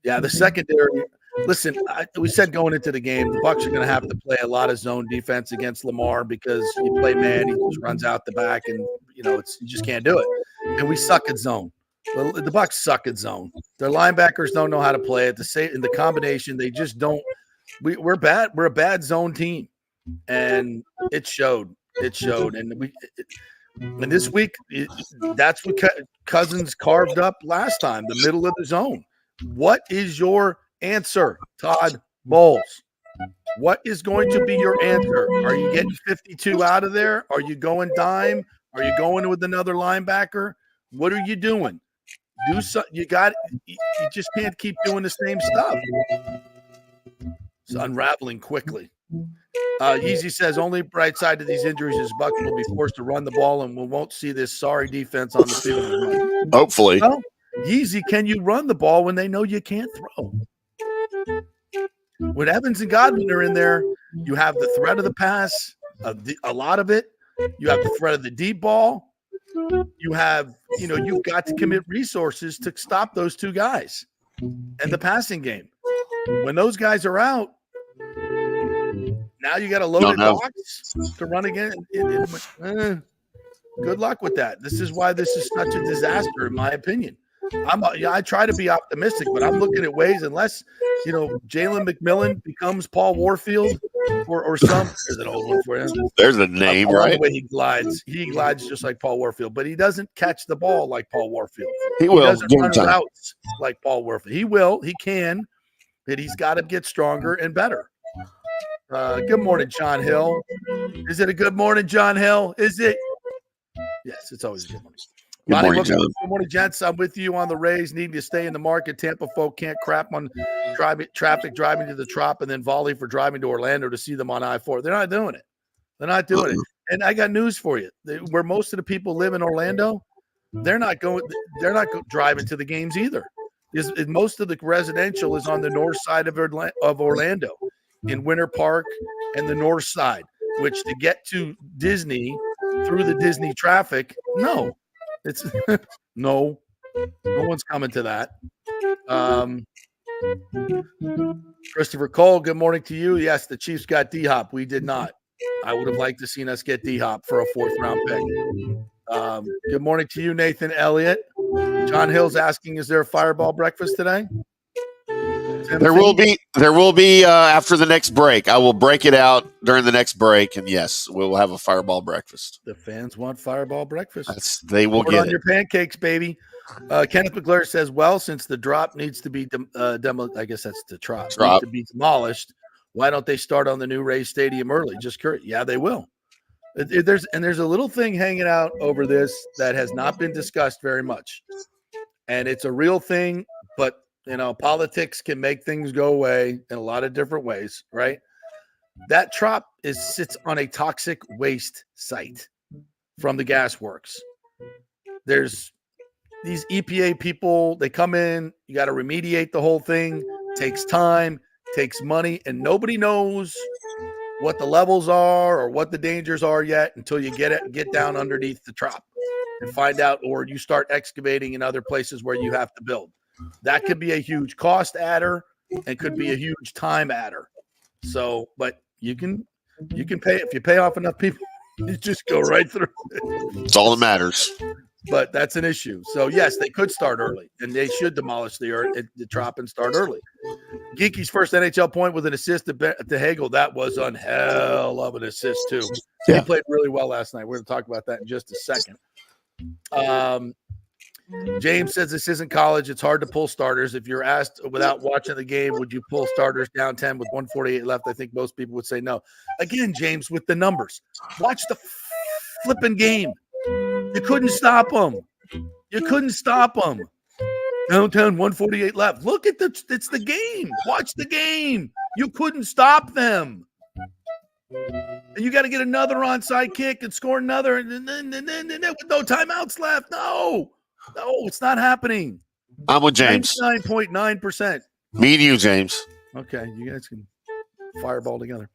Yeah, the secondary. Listen, we said going into the game, the Bucks are going to have to play a lot of zone defense against Lamar because you play man, he just runs out the back, and you just can't do it. And we suck at zone. The Bucks suck at zone. Their linebackers don't know how to play it. In the combination, they just don't. We're bad. We're a bad zone team, and it showed. It showed. And this week, that's what Cousins carved up last time, the middle of the zone. What is your answer, Todd Bowles? What is going to be your answer? Are you getting 52 out of there? Are you going dime? Are you going with another linebacker? What are you doing? Do so. You just can't keep doing the same stuff. It's unraveling quickly. Yeezy says only bright side to these injuries is Bucks will be forced to run the ball and we won't see this sorry defense on the field. Hopefully. Well, Yeezy, can you run the ball when they know you can't throw? When Evans and Godwin are in there, you have the threat of the pass, a lot of it. You have the threat of the deep ball. You have, you've got to commit resources to stop those two guys and the passing game. When those guys are out, now you got a loaded box to run again. Good luck with that. This is why this is such a disaster, in my opinion. I try to be optimistic, but I'm looking at ways unless Jalen McMillan becomes Paul Warfield or some. There's an old one for him. There's a name, right? The way he glides just like Paul Warfield, but he doesn't catch the ball like Paul Warfield. He will. He doesn't run routes like Paul Warfield. He will. He can, but he's got to get stronger and better. Good morning, John Hill. Is it a good morning, John Hill? Is it? Yes, it's always a good morning. Good morning, John. Good morning, gents. I'm with you on the Rays needing to stay in the market. Tampa folk can't crap on traffic driving to the Trop and then volley for driving to Orlando to see them on I-4. They're not doing it. They're not doing it. And I got news for you. Where most of the people live in Orlando, they're not driving to the games either. Most of the residential is on the north side of Orlando, in Winter Park and the north side, which to get to Disney through the Disney traffic, no. It's no one's coming to that. Christopher Cole, good morning to you. Yes, the Chiefs got D-Hop. We did not. I would have liked to seen us get D-Hop for a 4th round pick. Good morning to you, Nathan Elliott. John Hill's asking, is there a Fireball breakfast today? There will be after the next break. I will break it out during the next break, and yes, we'll have a Fireball breakfast. The fans want Fireball breakfast. They will Put get on your pancakes, baby. Kenneth McClure says, well, since the drop needs to be I guess that's the drop needs to be demolished, why don't they start on the new Rays Stadium early? Just curious. Yeah, they will. There's a little thing hanging out over this that has not been discussed very much, and it's a real thing, but politics can make things go away in a lot of different ways, right? That Trop sits on a toxic waste site from the gas works. There's these EPA people, they come in, you got to remediate the whole thing. Takes time, takes money, and nobody knows what the levels are or what the dangers are yet until you get down underneath the Trop and find out, or you start excavating in other places where you have to build. That could be a huge cost adder and could be a huge time adder. So, but you can pay, if you pay off enough people, you just go right through it. It's all that matters. But that's an issue. So yes, they could start early, and they should demolish the Trop and start early. Geeky's first NHL point with an assist to Hagel. That was a hell of an assist too. Yeah. He played really well last night. We're going to talk about that in just a second. James says this isn't college. It's hard to pull starters. If you're asked without watching the game, would you pull starters down 10 with 148 left? I think most people would say no. Again, James, with the numbers, watch the flipping game. You couldn't stop them. You couldn't stop them. Downtown 148 left. Look at it's the game. Watch the game. You couldn't stop them. And you got to get another onside kick and score another, and then with no timeouts left. No, it's not happening. I'm with James. 99.9%. Me and you, James. Okay, you guys can fireball together.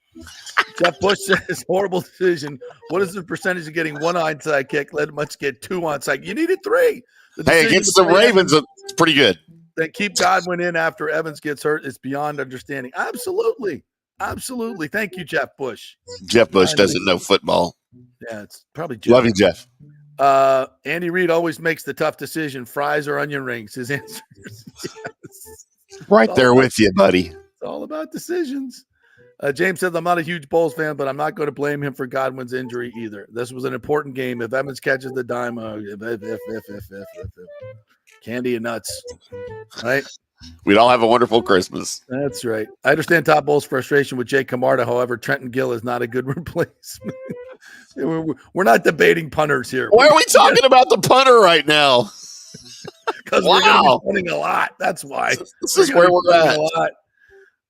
Jeff Bush says, horrible decision. What is the percentage of getting one onside kick? Let much get two onside. You needed three. Hey, against the Ravens, it's pretty good. Then keep Godwin in after Evans gets hurt is beyond understanding. Absolutely. Thank you, Jeff Bush. Jeff Bush doesn't know football. Yeah, it's probably Jeff. Love you, Jeff. Andy Reid always makes the tough decision, fries or onion rings. His answer is yes. Right there with you, buddy. It's all about decisions. James says, I'm not a huge Bulls fan, but I'm not going to blame him for Godwin's injury either. This was an important game. If Evans catches the dime, if. Candy and nuts, right? We'd all have a wonderful Christmas. That's right. I understand Top Bowl's frustration with Jake Camarda. However, Trenton Gill is not a good replacement. We're not debating punters here. Why are we talking about the punter right now? Because we're going to be punting a lot. That's why. This is where we're at. A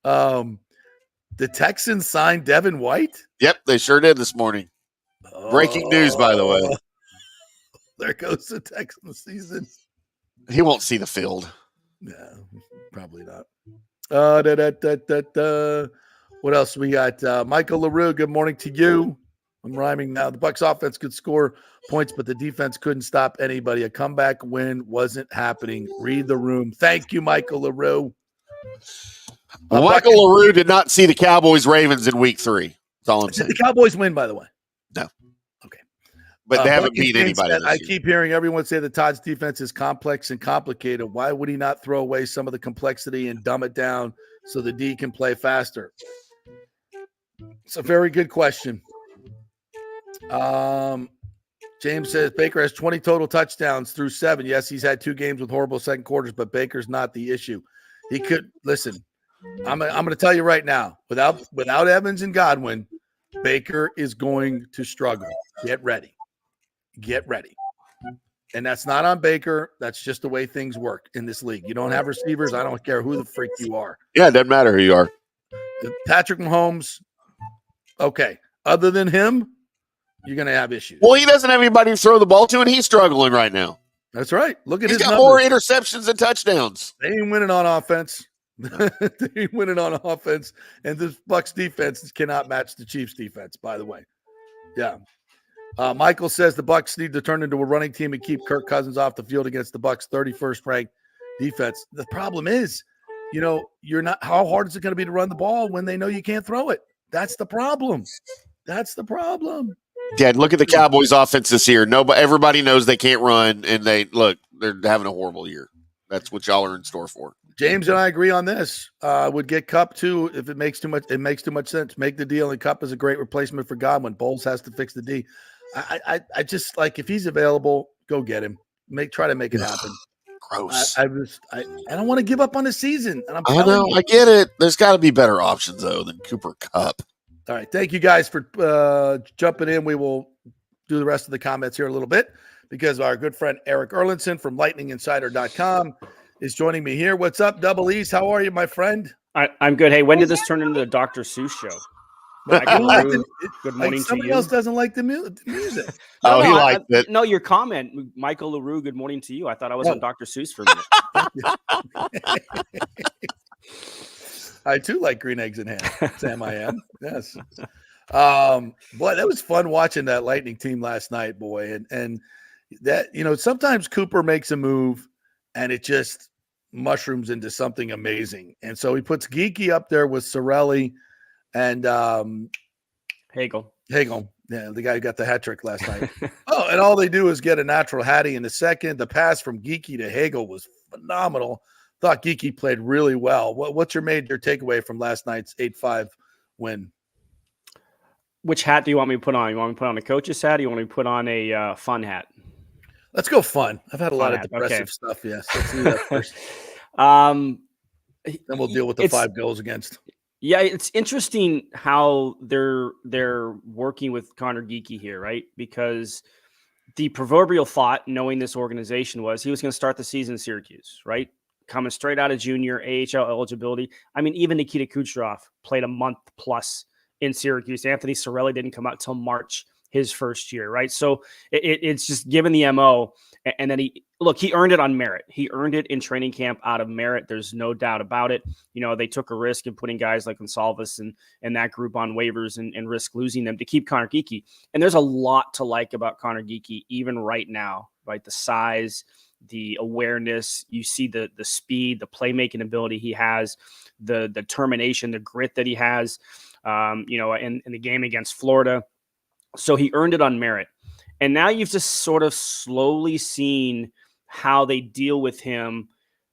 lot. The Texans signed Devin White? Yep, they sure did this morning. Breaking news, by the way. There goes the Texans season. He won't see the field. No, probably not. What else we got? Michael LaRue, good morning to you. I'm rhyming now. The Bucs offense could score points, but the defense couldn't stop anybody. A comeback win wasn't happening. Read the room. Thank you, Michael LaRue. Michael LaRue did not see the Cowboys-Ravens in week 3. That's all I'm saying. Did the Cowboys win, by the way? No. Okay. But they haven't beat anybody. I keep hearing everyone say that Todd's defense is complex and complicated. Why would he not throw away some of the complexity and dumb it down so the D can play faster? It's a very good question. James says Baker has 20 total touchdowns through 7. Yes, he's had 2 games with horrible second quarters, but Baker's not the issue. He could listen. I'm going to tell you right now, without Evans and Godwin, Baker is going to struggle. Get ready. And that's not on Baker. That's just the way things work in this league. You don't have receivers. I don't care who the freak you are. Yeah, it doesn't matter who you are. Patrick Mahomes, okay. Other than him, you're going to have issues. Well, he doesn't have anybody to throw the ball to, and he's struggling right now. That's right. Look at He's his got numbers. more interceptions than touchdowns. They ain't winning on offense. And this Bucs defense cannot match the Chiefs defense, by the way. Yeah. Michael says the Bucs need to turn into a running team and keep Kirk Cousins off the field against the Bucs 31st ranked defense. The problem is, you're not. How hard is it going to be to run the ball when they know you can't throw it? That's the problem. Yeah, look at the Cowboys' offense this year. Everybody knows they can't run, and they're having a horrible year. That's what y'all are in store for. James and I agree on this. Would get Kupp too if it makes too much. It makes too much sense. Make the deal, and Kupp is a great replacement for Godwin. Bowles has to fix the D. I just like if he's available, go get him. Try to make it happen. Gross. I don't want to give up on the season. And I know. I get it. There's got to be better options though than Cooper Kupp. All right. Thank you guys for jumping in. We will do the rest of the comments here a little bit because our good friend Eric Erlinson from lightninginsider.com is joining me here. What's up, Double East? How are you, my friend? I'm good. Hey, when did this turn into the Dr. Seuss show? Good morning to somebody you. else doesn't like the music. He liked it. No, your comment, Michael LaRue, good morning to you. I thought I was on Dr. Seuss for a minute. I too like green eggs and ham. Sam, I am. Yes. Boy, that was fun watching that Lightning team last night, boy. And that, sometimes Cooper makes a move and it just mushrooms into something amazing. And so he puts Geeky up there with Sorelli and Hagel. Yeah, the guy who got the hat trick last night. And all they do is get a natural Hattie in the second. The pass from Geeky to Hagel was phenomenal. Thought Geeky played really well. What's your major takeaway from last night's 8-5 win? Which hat do you want me to put on? You want me to put on a coach's hat or you want me to put on a fun hat? Let's go fun. I've had a lot of hat. depressive Okay. stuff. Yes. Let's do that first. Then we'll deal with the 5 goals against. Yeah, it's interesting how they're working with Connor Geekie here, right? Because the proverbial thought, knowing this organization, was he was going to start the season in Syracuse, right? Coming straight out of junior AHL eligibility. I mean, even Nikita Kucherov played a month plus in Syracuse. Anthony Cirelli didn't come out till March his first year, right? So it's just given the MO. And then he earned it on merit. He earned it in training camp out of merit. There's no doubt about it. You know, they took a risk in putting guys like Gonsalves and that group on waivers and risk losing them to keep Connor Geekie. And there's a lot to like about Connor Geekie, even right now, right? The size, the awareness, you see the speed, the playmaking ability he has, the determination, the grit that he has, in the game against Florida. So he earned it on merit. And now you've just sort of slowly seen how they deal with him.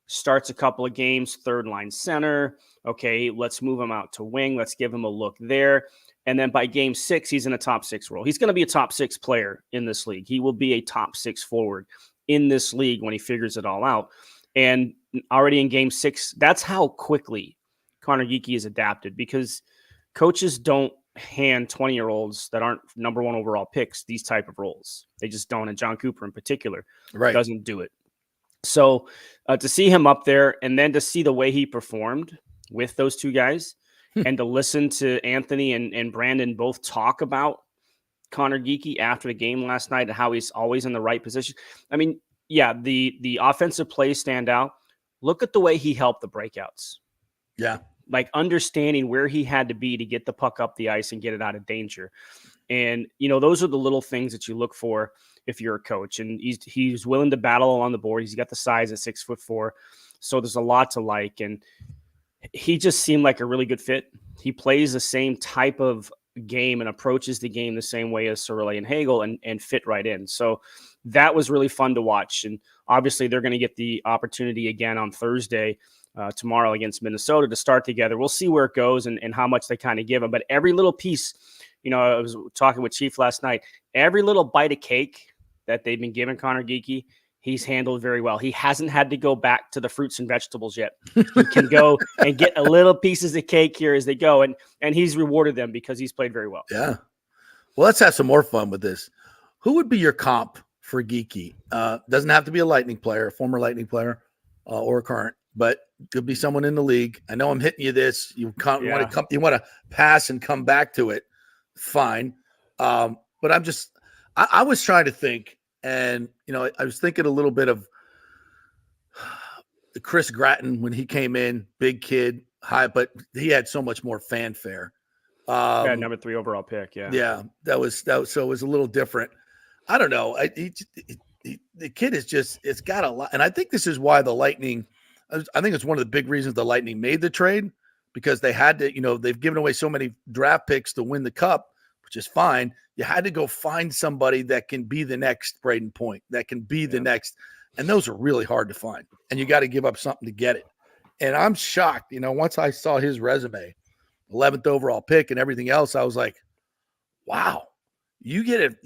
Starts a couple of games, third line center. Okay, let's move him out to wing. Let's give him a look there. And then by game 6, he's in a top 6 role. He's going to be a top 6 player in this league. He will be a top 6 forward in this league when he figures it all out. And already in game 6, that's how quickly Connor Geekie has adapted, because coaches don't hand 20-year-olds that aren't number 1 overall picks these type of roles. They just don't. And John Cooper in particular doesn't do it. So to see him up there, and then to see the way he performed with those 2 guys and to listen to Anthony and Brandon both talk about Connor Geekie after the game last night and how he's always in the right position. I mean, yeah, the offensive plays stand out. Look at the way he helped the breakouts. Yeah. Like understanding where he had to be to get the puck up the ice and get it out of danger. And, those are the little things that you look for if you're a coach. And he's willing to battle on the board. He's got the size at 6'4". So there's a lot to like. And he just seemed like a really good fit. He plays the same type of game and approaches the game the same way as Cirelli and Hagel and fit right in. So that was really fun to watch. And obviously they're going to get the opportunity again on Thursday, tomorrow against Minnesota to start together. We'll see where it goes and how much they kind of give them. But every little piece, I was talking with Chief last night, every little bite of cake that they've been giving Connor Geekie, he's handled very well. He hasn't had to go back to the fruits and vegetables yet. He can go and get a little pieces of cake here as they go. And he's rewarded them because he's played very well. Yeah. Well, let's have some more fun with this. Who would be your comp for Geekie? Doesn't have to be a Lightning player, a former Lightning player, or a current, but could be someone in the league. I know I'm hitting you this. You want to pass and come back to it. Fine. But I was trying to think, and I was thinking a little bit of Chris Gratton when he came in, big kid, high, but he had so much more fanfare. Number 3 overall pick. Yeah. Yeah. That was so it was a little different. I don't know. The kid it's got a lot. And I think this is why the Lightning, I think it's one of the big reasons the Lightning made the trade, because they had to, they've given away so many draft picks to win the cup, which is fine. You had to go find somebody that can be the next Braden Point, that can be the next. And those are really hard to find. And you got to give up something to get it. And I'm shocked, once I saw his resume, 11th overall pick and everything else, I was like, wow, you get it.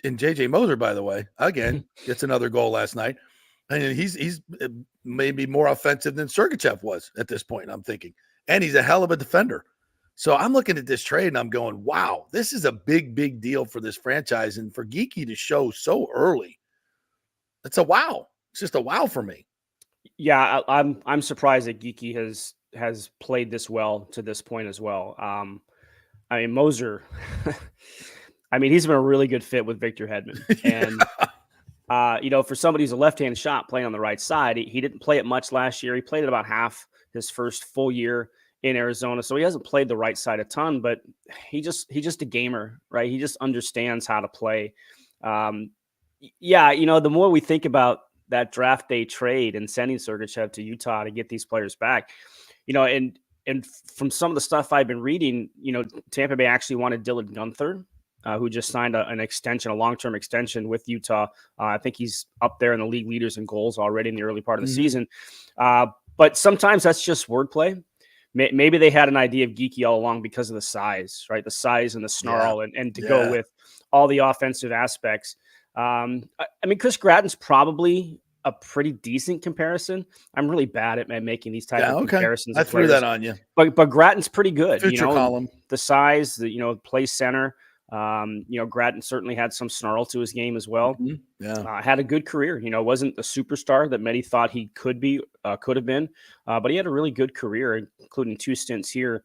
And JJ Moser, by the way, again, gets another goal last night. And he's maybe more offensive than Sergachev was at this point, I'm thinking. And he's a hell of a defender. So I'm looking at this trade and I'm going, wow, this is a big, big deal for this franchise. And for Geekie to show so early, it's a wow. It's just a wow for me. Yeah, I'm surprised that Geekie has played this well to this point as well. Moser, he's been a really good fit with Victor Hedman. And, for somebody who's a left-handed shot playing on the right side, he didn't play it much last year. He played it about half his first full year in Arizona. So he hasn't played the right side a ton, but he's just a gamer, right? He just understands how to play. The more we think about that draft day trade and sending Sergachev to Utah to get these players back, and from some of the stuff I've been reading, Tampa Bay actually wanted Dylan Guenther, who just signed an extension, a long-term extension with Utah. I think he's up there in the league leaders in goals already in the early part of the season. But sometimes that's just wordplay. Maybe they had an idea of Geekie all along because of the size, right? The size and the snarl and to go with all the offensive aspects. I mean, Chris Gratton's probably a pretty decent comparison. I'm really bad at making these type of comparisons. I threw that on you. But Gratton's pretty good. Future column. The size, plays center. Gratton certainly had some snarl to his game as well. Mm-hmm. Yeah. Had a good career. Wasn't the superstar that many thought he could have been, but he had a really good career, including 2 stints here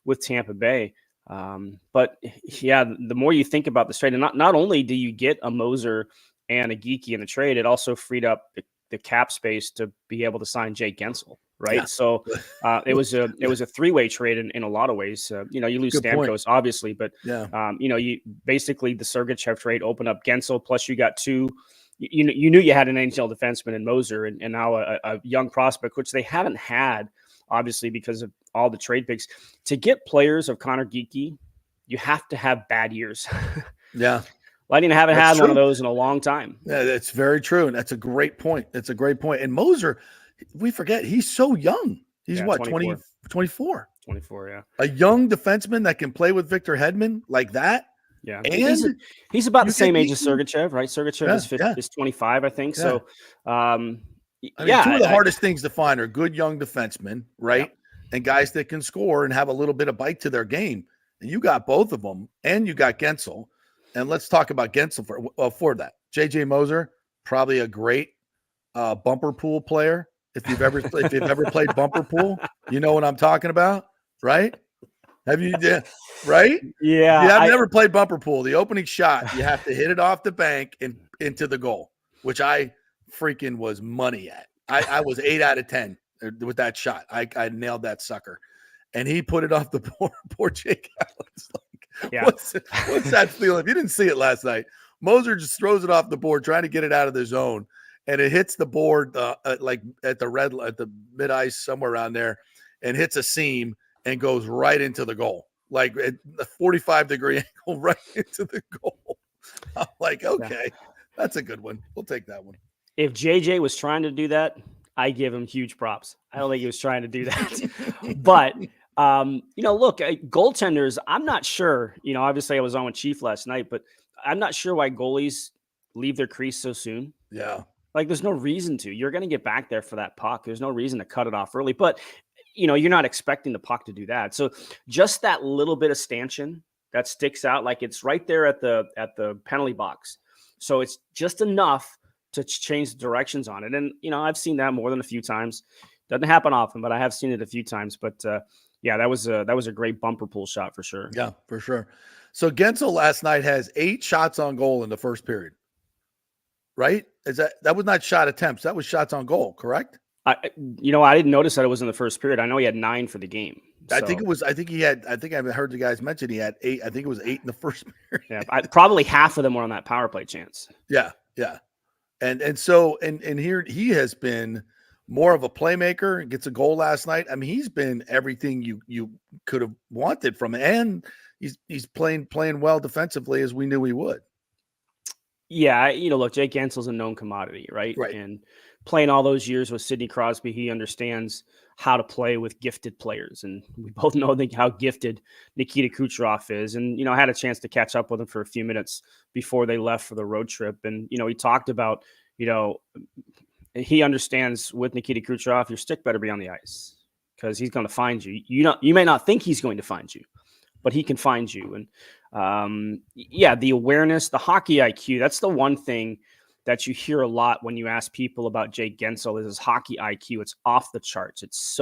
with Tampa Bay. But yeah, the more you think about this trade, and not only do you get a Moser and a Geekie in the trade, it also freed up the cap space to be able to sign Jake Gensel. Right. Yeah. So it was a 3-way trade in a lot of ways. You lose Good Stamkos, point. Obviously, but you basically the Sergachev trade opened up Gensel, plus you got 2. You knew you had an NHL defenseman in Moser and now a young prospect, which they haven't had, obviously, because of all the trade picks. To get players of Connor Geekie, you have to have bad years. Yeah. Lightning haven't had one of those in a long time. Yeah, that's very true. And that's a great point. That's a great point. And Moser, we forget, he's so young. He's what, 24? 24, yeah. A young defenseman that can play with Victor Hedman like that. Yeah. And he's about the same age as Sergachev, right? Sergachev is 25, I think. Yeah. So, I mean, 2 of the hardest things to find are good young defensemen, right? Yeah. And guys that can score and have a little bit of bite to their game. And you got both of them, and you got Gensel. And let's talk about Gensel for that. JJ Moser, probably a great bumper pool player. If you've ever played bumper pool, you know what I'm talking about, right? Have you? Right? Yeah. I've never played bumper pool. The opening shot, you have to hit it off the bank and into the goal, which I freaking was money at. I was 8 out of 10 with that shot. I nailed that sucker, and he put it off the board. Poor Jake Allen's like, yeah. What's that feeling? If you didn't see it last night, Moser just throws it off the board, trying to get it out of the zone. And it hits the board like at the mid ice somewhere around there, and hits a seam and goes right into the goal, like at a 45-degree angle, right into the goal. I'm like, okay, that's a good one. We'll take that one. If JJ was trying to do that, I give him huge props. I don't think he was trying to do that, but look, goaltenders. I'm not sure. Obviously, I was on with Chief last night, but I'm not sure why goalies leave their crease so soon. Yeah. Like, there's no reason to. You're going to get back there for that puck. There's no reason to cut it off early. But, you're not expecting the puck to do that. So just that little bit of stanchion that sticks out, like it's right there at the penalty box. So it's just enough to change the directions on it. And, I've seen that more than a few times. Doesn't happen often, but I have seen it a few times. But, that was a great bumper pool shot for sure. Yeah, for sure. So Gensel last night has 8 shots on goal in the first period. Right? That was not shot attempts. That was shots on goal, correct? I didn't notice that it was in the first period. I know he had 9 for the game. So. I think I heard the guys mention he had 8. I think it was 8 in the first period. Yeah, probably half of them were on that power play chance. Yeah. Yeah. And so here he has been more of a playmaker, gets a goal last night. I mean, he's been everything you could have wanted from him. And he's playing well defensively, as we knew he would. Yeah, look, Jake Gensel's a known commodity, right? Right. And playing all those years with Sidney Crosby, he understands how to play with gifted players. And we both know how gifted Nikita Kucherov is. And, I had a chance to catch up with him for a few minutes before they left for the road trip. And, he talked about, he understands with Nikita Kucherov, your stick better be on the ice because he's going to find you. You may not think he's going to find you, but he can find you. And, the awareness, the hockey IQ, that's the one thing that you hear a lot when you ask people about Jake Gensel is his hockey IQ. It's off the charts. It's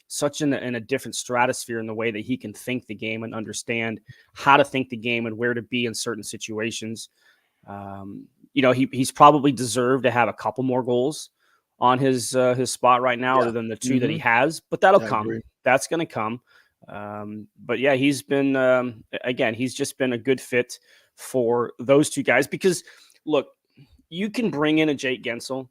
such in a different stratosphere in the way that he can think the game and understand how to think the game and where to be in certain situations. He's probably deserved to have a couple more goals on his spot right now, other than the 2 that he has, but that'll come. That's going to come. But yeah, he's been, he's just been a good fit for those 2 guys because look, you can bring in a Jake Gensel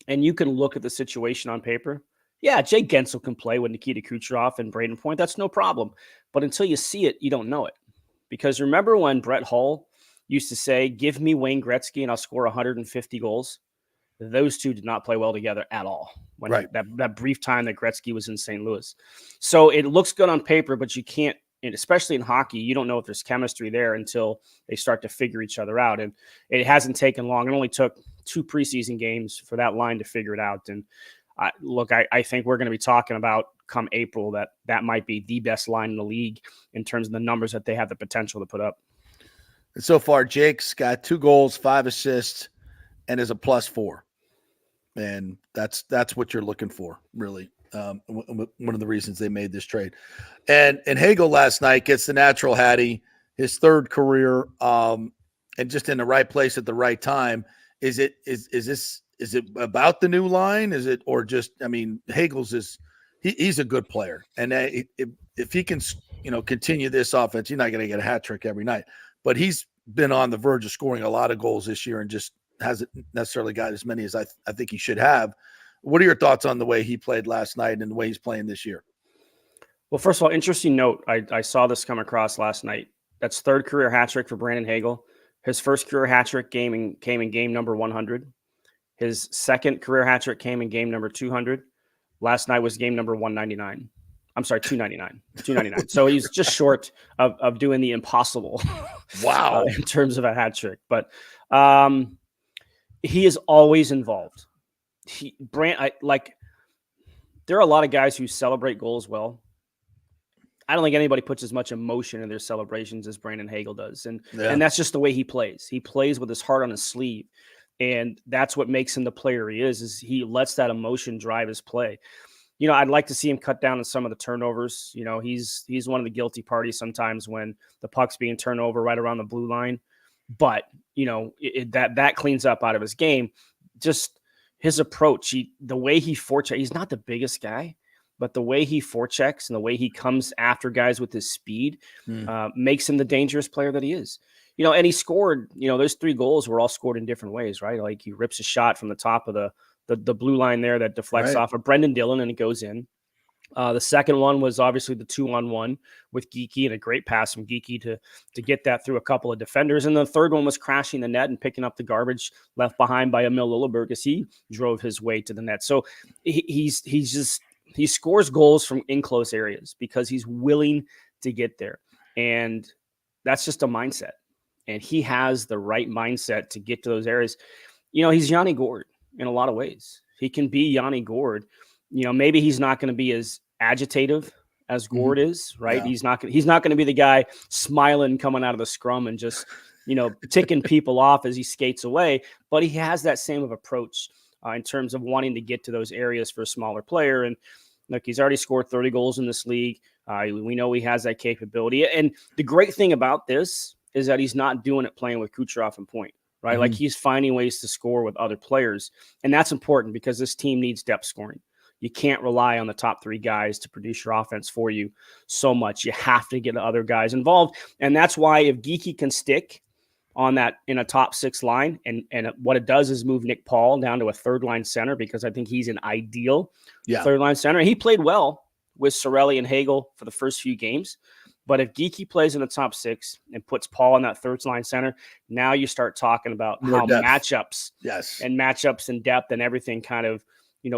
and you can look at the situation on paper. Yeah, Jake Gensel can play with Nikita Kucherov and Braden Point. That's no problem. But until you see it, you don't know it. Because remember when Brett Hull used to say, give me Wayne Gretzky and I'll score 150 goals? Those 2 did not play well together at all. That brief time that Gretzky was in St. Louis. So it looks good on paper, but you can't and especially in hockey, you don't know if there's chemistry there until they start to figure each other out. And it hasn't taken long. It only took 2 preseason games for that line to figure it out. And I think we're going to be talking about come April that might be the best line in the league in terms of the numbers that they have the potential to put up. And so far, Jake's got 2 goals, 5 assists, and is a +4. And that's what you're looking for, really. One of the reasons they made this trade. And Hagel last night gets the natural Hattie, his 3rd career, and just in the right place at the right time. Is it about the new line? Is it, or just, I mean, Hagel's he's a good player. And if he can, continue this offense, you're not going to get a hat trick every night, but he's been on the verge of scoring a lot of goals this year and just hasn't necessarily got as many as I think he should have. What are your thoughts on the way he played last night and the way he's playing this year? Well, first of all, interesting note. I saw this come across last night. That's 3rd career hat trick for Brandon Hagel. His 1st career hat trick came in game number 100. His 2nd career hat trick came in game number 200. Last night was game number 199. I'm sorry, 299. 299. So he's just short of doing the impossible. Wow. In terms of a hat trick. But he is always involved. There are a lot of guys who celebrate goals well. I don't think anybody puts as much emotion in their celebrations as Brandon Hagel does. And that's just the way he plays. He plays with his heart on his sleeve. And that's what makes him the player he is he lets that emotion drive his play. I'd like to see him cut down on some of the turnovers. He's one of the guilty parties sometimes when the puck's being turned over right around the blue line. But, that cleans up out of his game. Just his approach, the way he forechecks, he's not the biggest guy, but the way he forechecks and the way he comes after guys with his speed makes him the dangerous player that he is. And he scored, those 3 goals were all scored in different ways, right? Like he rips a shot from the top of the blue line there that deflects off of Brendan Dillon and it goes in. The second one was obviously the 2-on-1 with Geekie and a great pass from Geekie to get that through a couple of defenders. And the third one was crashing the net and picking up the garbage left behind by Emil Lilleberg as he drove his way to the net. So he scores goals from in close areas because he's willing to get there. And that's just a mindset. And he has the right mindset to get to those areas. He's Yanni Gourde in a lot of ways. He can be Yanni Gourde. Maybe he's not going to be as agitative as Gourde is, right? Yeah. He's not going to be the guy smiling coming out of the scrum and just, ticking people off as he skates away. But he has that same of approach in terms of wanting to get to those areas for a smaller player. And look, he's already scored 30 goals in this league. We know he has that capability. And the great thing about this is that he's not doing it playing with Kucherov and Point, right? Like he's finding ways to score with other players. And that's important because this team needs depth scoring. You can't rely on the top 3 guys to produce your offense for you so much. You have to get the other guys involved. And that's why if Geekie can stick on that in a top 6 line, and what it does is move Nick Paul down to a 3rd line center because I think he's an ideal 3rd line center. He played well with Cirelli and Hagel for the first few games. But if Geekie plays in the top 6 and puts Paul in that 3rd line center, now you start talking about how matchups and matchups and depth and everything kind of,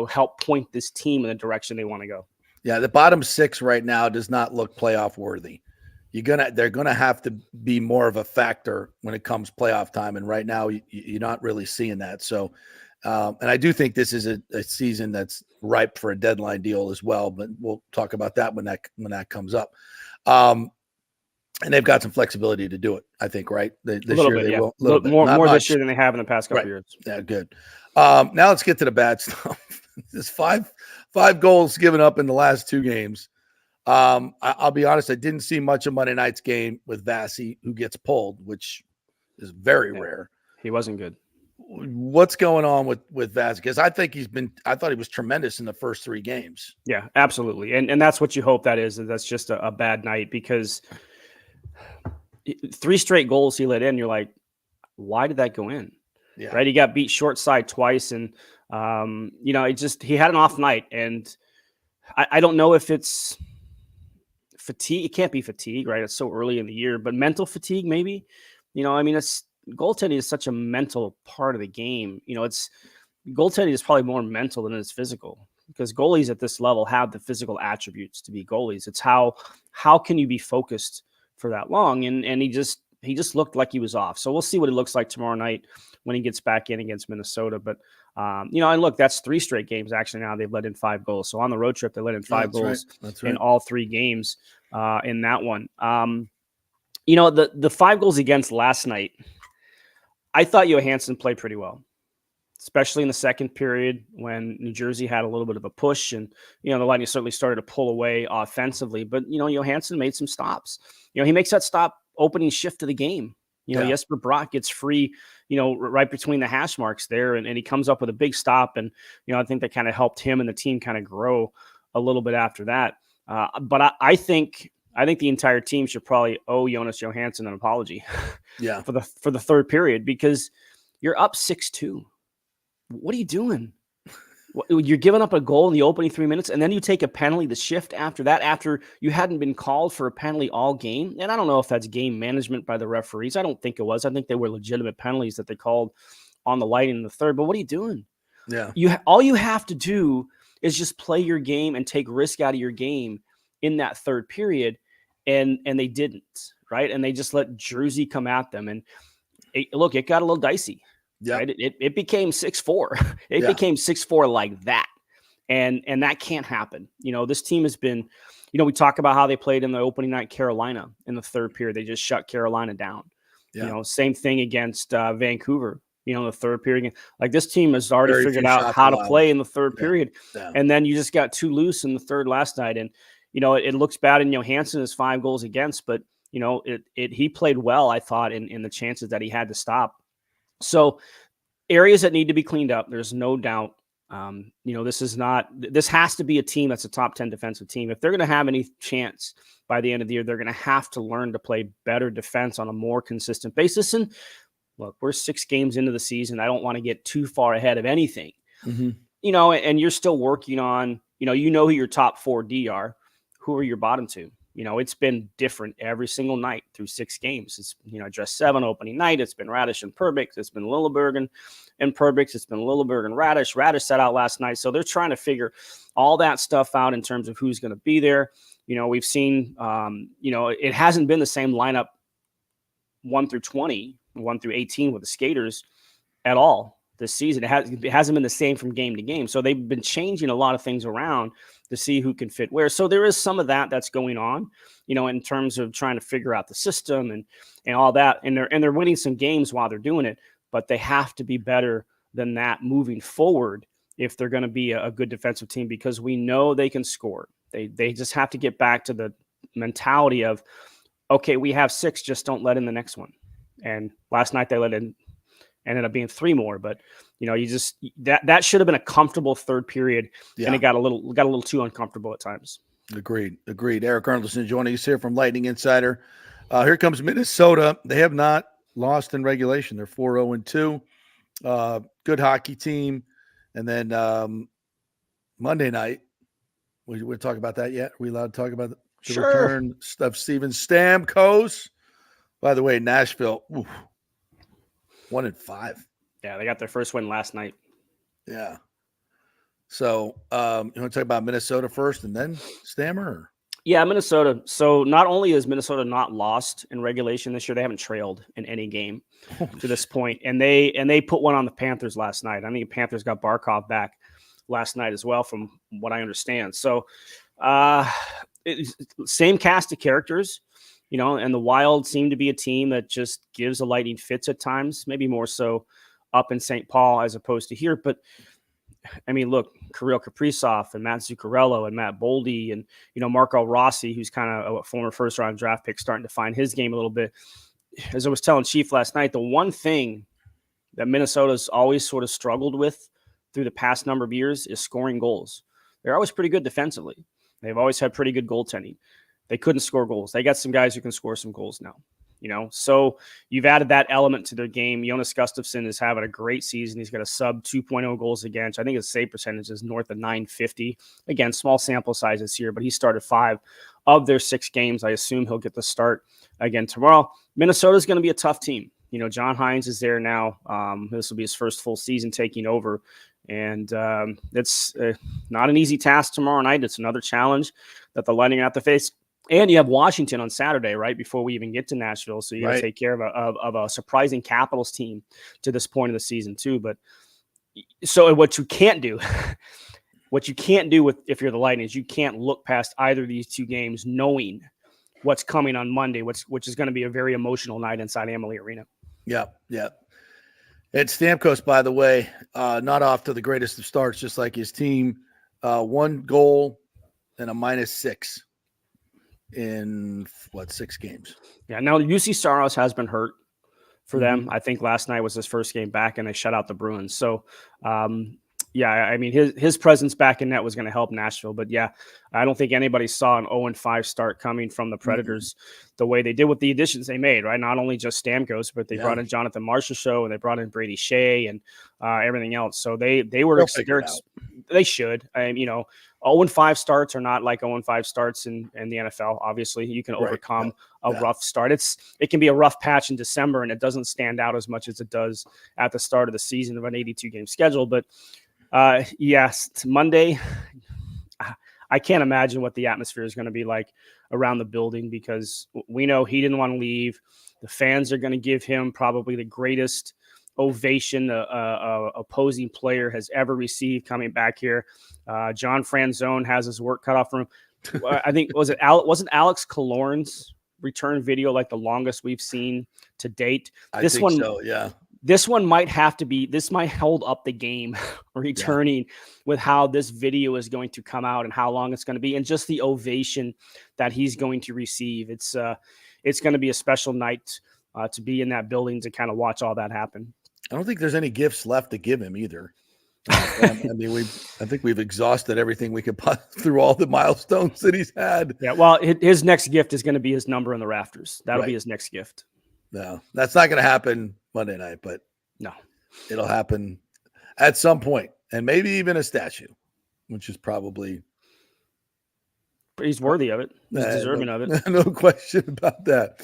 help point this team in the direction they want to go. Yeah, the bottom 6 right now does not look playoff worthy. They're gonna have to be more of a factor when it comes playoff time, and right now you're not really seeing that. So, and I do think this is a season that's ripe for a deadline deal as well. But we'll talk about that when that comes up. And they've got some flexibility to do it, I think, right? This year they will. A little bit more this year than they have in the past couple of years. Yeah, good. Now let's get to the bad stuff. There's five goals given up in the last 2 games. I'll be honest, I didn't see much of Monday night's game with Vasi, who gets pulled, which is very rare. He wasn't good. What's going on with Vasi? Because I thought he was tremendous in the first 3 games. Yeah, absolutely. And that's what you hope that is. That's just a bad night because 3 straight goals he let in. You're like, why did that go in? Yeah. Right. He got beat short side twice. And, he had an off night. And I don't know if it's fatigue. It can't be fatigue, right? It's so early in the year, but mental fatigue, maybe. Goaltending is such a mental part of the game. Goaltending is probably more mental than it is physical because goalies at this level have the physical attributes to be goalies. It's how can you be focused for that long? And he just looked like he was off. So we'll see what it looks like tomorrow night when he gets back in against Minnesota. But, and look, that's 3 straight games. Actually, now they've let in 5 goals. So on the road trip, they let in 5 goals in all 3 games in that one. The 5 goals against last night, I thought Johansson played pretty well, especially in the second period when New Jersey had a little bit of a push and, the Lightning certainly started to pull away offensively. But, Johansson made some stops. He makes that stop opening shift of the game. Jesper Bratt gets free, right between the hash marks there, and he comes up with a big stop. And, I think that kind of helped him and the team kind of grow a little bit after that. But I think the entire team should probably owe Jonas Johansson an apology for the third period, because you're up 6-2. What are you doing? You're giving up a goal in the opening 3 minutes, and then you take a penalty the shift after that, after you hadn't been called for a penalty all game. And I don't know if that's game management by the referees. I don't think it was. I think they were legitimate penalties that they called on the Lightning in the third. But what are you doing? Yeah. All you have to do is just play your game and take risk out of your game in that third period. And they didn't, right? And they just let Jersey come at them. And it got a little dicey. Yeah, right? It became 6-4. It became 6-4 like that, and that can't happen. This team has been, we talk about how they played in the opening night Carolina in the third period. They just shut Carolina down. Same thing against Vancouver. The third period. Like, this team has already figured out how to play in the third period, and then you just got too loose in the third last night. And it looks bad in Johansson's 5 goals against, but he played well, I thought, in the chances that he had to stop. So areas that need to be cleaned up, there's no doubt. This has to be a team that's a top 10 defensive team. If they're going to have any chance by the end of the year, they're going to have to learn to play better defense on a more consistent basis. And look, we're 6 games into the season. I don't want to get too far ahead of anything, and you're still working on, who your top 4 D are, who are your bottom 2. It's been different every single night through 6 games. It's, just 7 opening night. It's been Radish and Perbix. It's been Lilleberg and Perbix. It's been Lilleberg and Radish. Radish sat out last night. So they're trying to figure all that stuff out in terms of who's going to be there. We've seen, it hasn't been the same lineup 1 through 20, 1 through 18 with the skaters at all this season. It hasn't been the same from game to game. So they've been changing a lot of things around to see who can fit where. So there is some of that's going on, in terms of trying to figure out the system and all that. And they're winning some games while they're doing it, but they have to be better than that moving forward if they're going to be a good defensive team, because we know they can score. They just have to get back to the mentality of, okay, we have 6, just don't let in the next one. And last night they let in, ended up being 3 more, but that should have been a comfortable third period, and it got a little too uncomfortable at times. Agreed. Eric Arnoldson joining us here from Lightning Insider. Here comes Minnesota. They have not lost in regulation. They're 4-0-2. Good hockey team. And then Monday night, we'll talk about that yet. Are we allowed to talk about the return of Steven Stamkos? By the way, Nashville, 1-5. Yeah, they got their first win last night. Yeah. So you want to talk about Minnesota first and then Stammer? Or? Yeah, Minnesota. So not only has Minnesota not lost in regulation this year, they haven't trailed in any game to this point. And they put one on the Panthers last night. I think the Panthers got Barkov back last night as well, from what I understand. So same cast of characters, and the Wild seem to be a team that just gives the Lightning fits at times, maybe more so up in St. Paul as opposed to here. But I mean, look, Kirill Kaprizov and Matt Zuccarello and Matt Boldy and, Marco Rossi, who's kind of a former first-round draft pick, starting to find his game a little bit. As I was telling Chief last night, the one thing that Minnesota's always sort of struggled with through the past number of years is scoring goals. They're always pretty good defensively. They've always had pretty good goaltending. They couldn't score goals. They got some guys who can score some goals now. So you've added that element to their game. Jonas Gustafsson is having a great season. He's got a sub 2.0 goals against. I think his save percentage is north of 950. Again, small sample sizes here, but he started 5 of their 6 games. I assume he'll get the start again tomorrow. Minnesota's going to be a tough team. John Hines is there now. This will be his first full season taking over. And it's not an easy task tomorrow night. It's another challenge that the Lightning have to face. And you have Washington on Saturday, right, before we even get to Nashville. So you got to take care of a surprising Capitals team to this point of the season too. But so what you can't do if you're the Lightning is you can't look past either of these two games knowing what's coming on Monday, which is going to be a very emotional night inside Amalie Arena. Yeah. Ed Stamkos, by the way, not off to the greatest of starts, just like his team. 1 goal and a -6 in 6 games. Yeah. Now UC Saros has been hurt for them. I think last night was his first game back, and they shut out the Bruins. So, yeah, I mean, his presence back in net was going to help Nashville. But, yeah, I don't think anybody saw an 0-5 start coming from the Predators the way they did with the additions they made, right? Not only just Stamkos, but they brought in Jonathan Marchessault, and they brought in Brady Shea and everything else. So they should. 0-5 starts are not like 0-5 starts in the NFL. Obviously, you can overcome a rough start. It can be a rough patch in December, and it doesn't stand out as much as it does at the start of the season of an 82-game schedule. But yes, it's Monday. I can't imagine what the atmosphere is going to be like around the building because we know he didn't want to leave. The fans are going to give him probably the greatest ovation a opposing player has ever received coming back here. John Franzone has his work cut off from him. I think wasn't Alex Killorn's return video like the longest we've seen to date? This one might have to be. This might hold up the game returning with how this video is going to come out and how long it's going to be, and just the ovation that he's going to receive. It's going to be a special night to be in that building to kind of watch all that happen. I don't think there's any gifts left to give him either. I think we've exhausted everything we could through all the milestones that he's had. Yeah, well, his next gift is going to be his number in the rafters. That'll be his next gift. No, that's not going to happen Monday night, but no, it'll happen at some point, and maybe even a statue, which is probably. He's worthy of it. He's deserving of it. No question about that.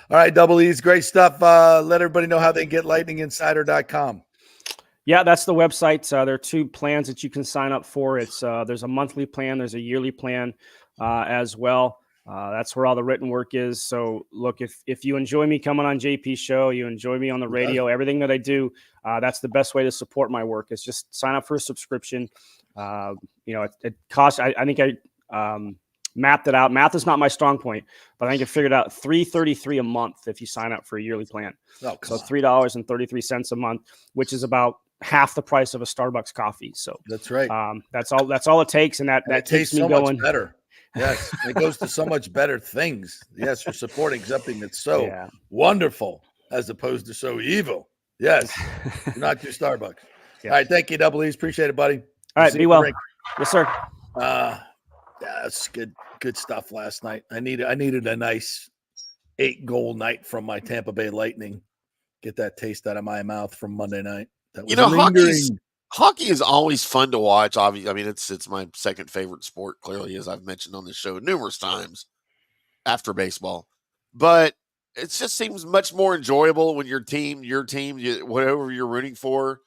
All right, Double E's, great stuff. Let everybody know how they can get lightninginsider.com. Yeah, that's the website. There are 2 plans that you can sign up for. There's a monthly plan. There's a yearly plan as well. That's where all the written work is. So look, if you enjoy me coming on JP's show, you enjoy me on the radio, everything that I do, that's the best way to support my work is just sign up for a subscription. It costs, I think I mapped it out. Math is not my strong point, but I think I figured out $3.33 a month if you sign up for a yearly plan. So $3.33 a month, which is about half the price of a Starbucks coffee. So that's right. That's all it takes. And that tastes keeps me so going. Much better. Yes. It goes to so much better things. Yes. You're supporting something that's so wonderful as opposed to so evil. Yes. Not your Starbucks. All right. Thank you, Double E's. Appreciate it, buddy. All right. Be well. Yes, sir. That's good stuff last night. I needed a nice 8-goal night from my Tampa Bay Lightning. Get that taste out of my mouth from Monday night. That was hockey is always fun to watch. Obviously, I mean it's my second favorite sport, clearly, as I've mentioned on the show numerous times after baseball. But it just seems much more enjoyable when your team, whatever you're rooting for,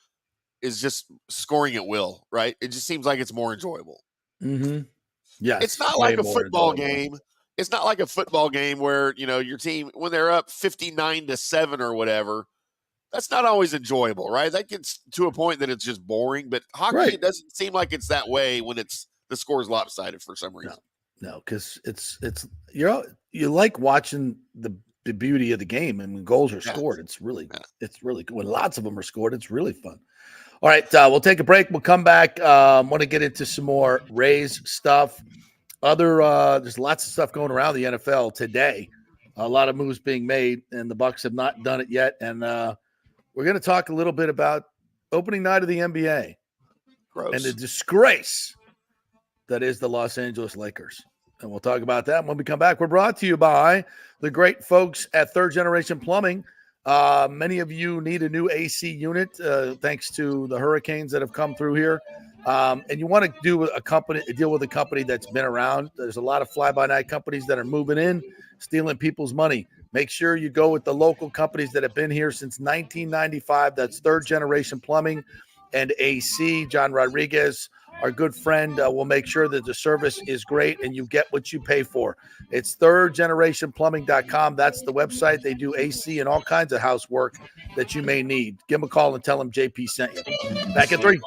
is just scoring at will, right? It just seems like it's more enjoyable. Mm-hmm. Yeah, it's not like a football game. It's not like a football game where, your team, when they're up 59-7 or whatever, that's not always enjoyable, right? That gets to a point that it's just boring. But hockey, it doesn't seem like it's that way when the score is lopsided for some reason. No, because it's you like watching the beauty of the game, and when goals are scored, it's really good. When lots of them are scored, it's really fun. All right, we'll take a break. We'll come back. Want to get into some more Rays stuff. There's lots of stuff going around the NFL today. A lot of moves being made, and the Bucs have not done it yet. And we're going to talk a little bit about opening night of the NBA and the disgrace that is the Los Angeles Lakers. And we'll talk about that when we come back. We're brought to you by the great folks at Third Generation Plumbing. Many of you need a new AC unit thanks to the hurricanes that have come through here. And you want to deal with a company that's been around. There's a lot of fly-by-night companies that are moving in, stealing people's money. Make sure you go with the local companies that have been here since 1995. That's Third Generation Plumbing and AC. John Rodriguez, our good friend, will make sure that the service is great and you get what you pay for. It's thirdgenerationplumbing.com. That's the website. They do AC and all kinds of housework that you may need. Give them a call and tell them JP sent you. Back at 3.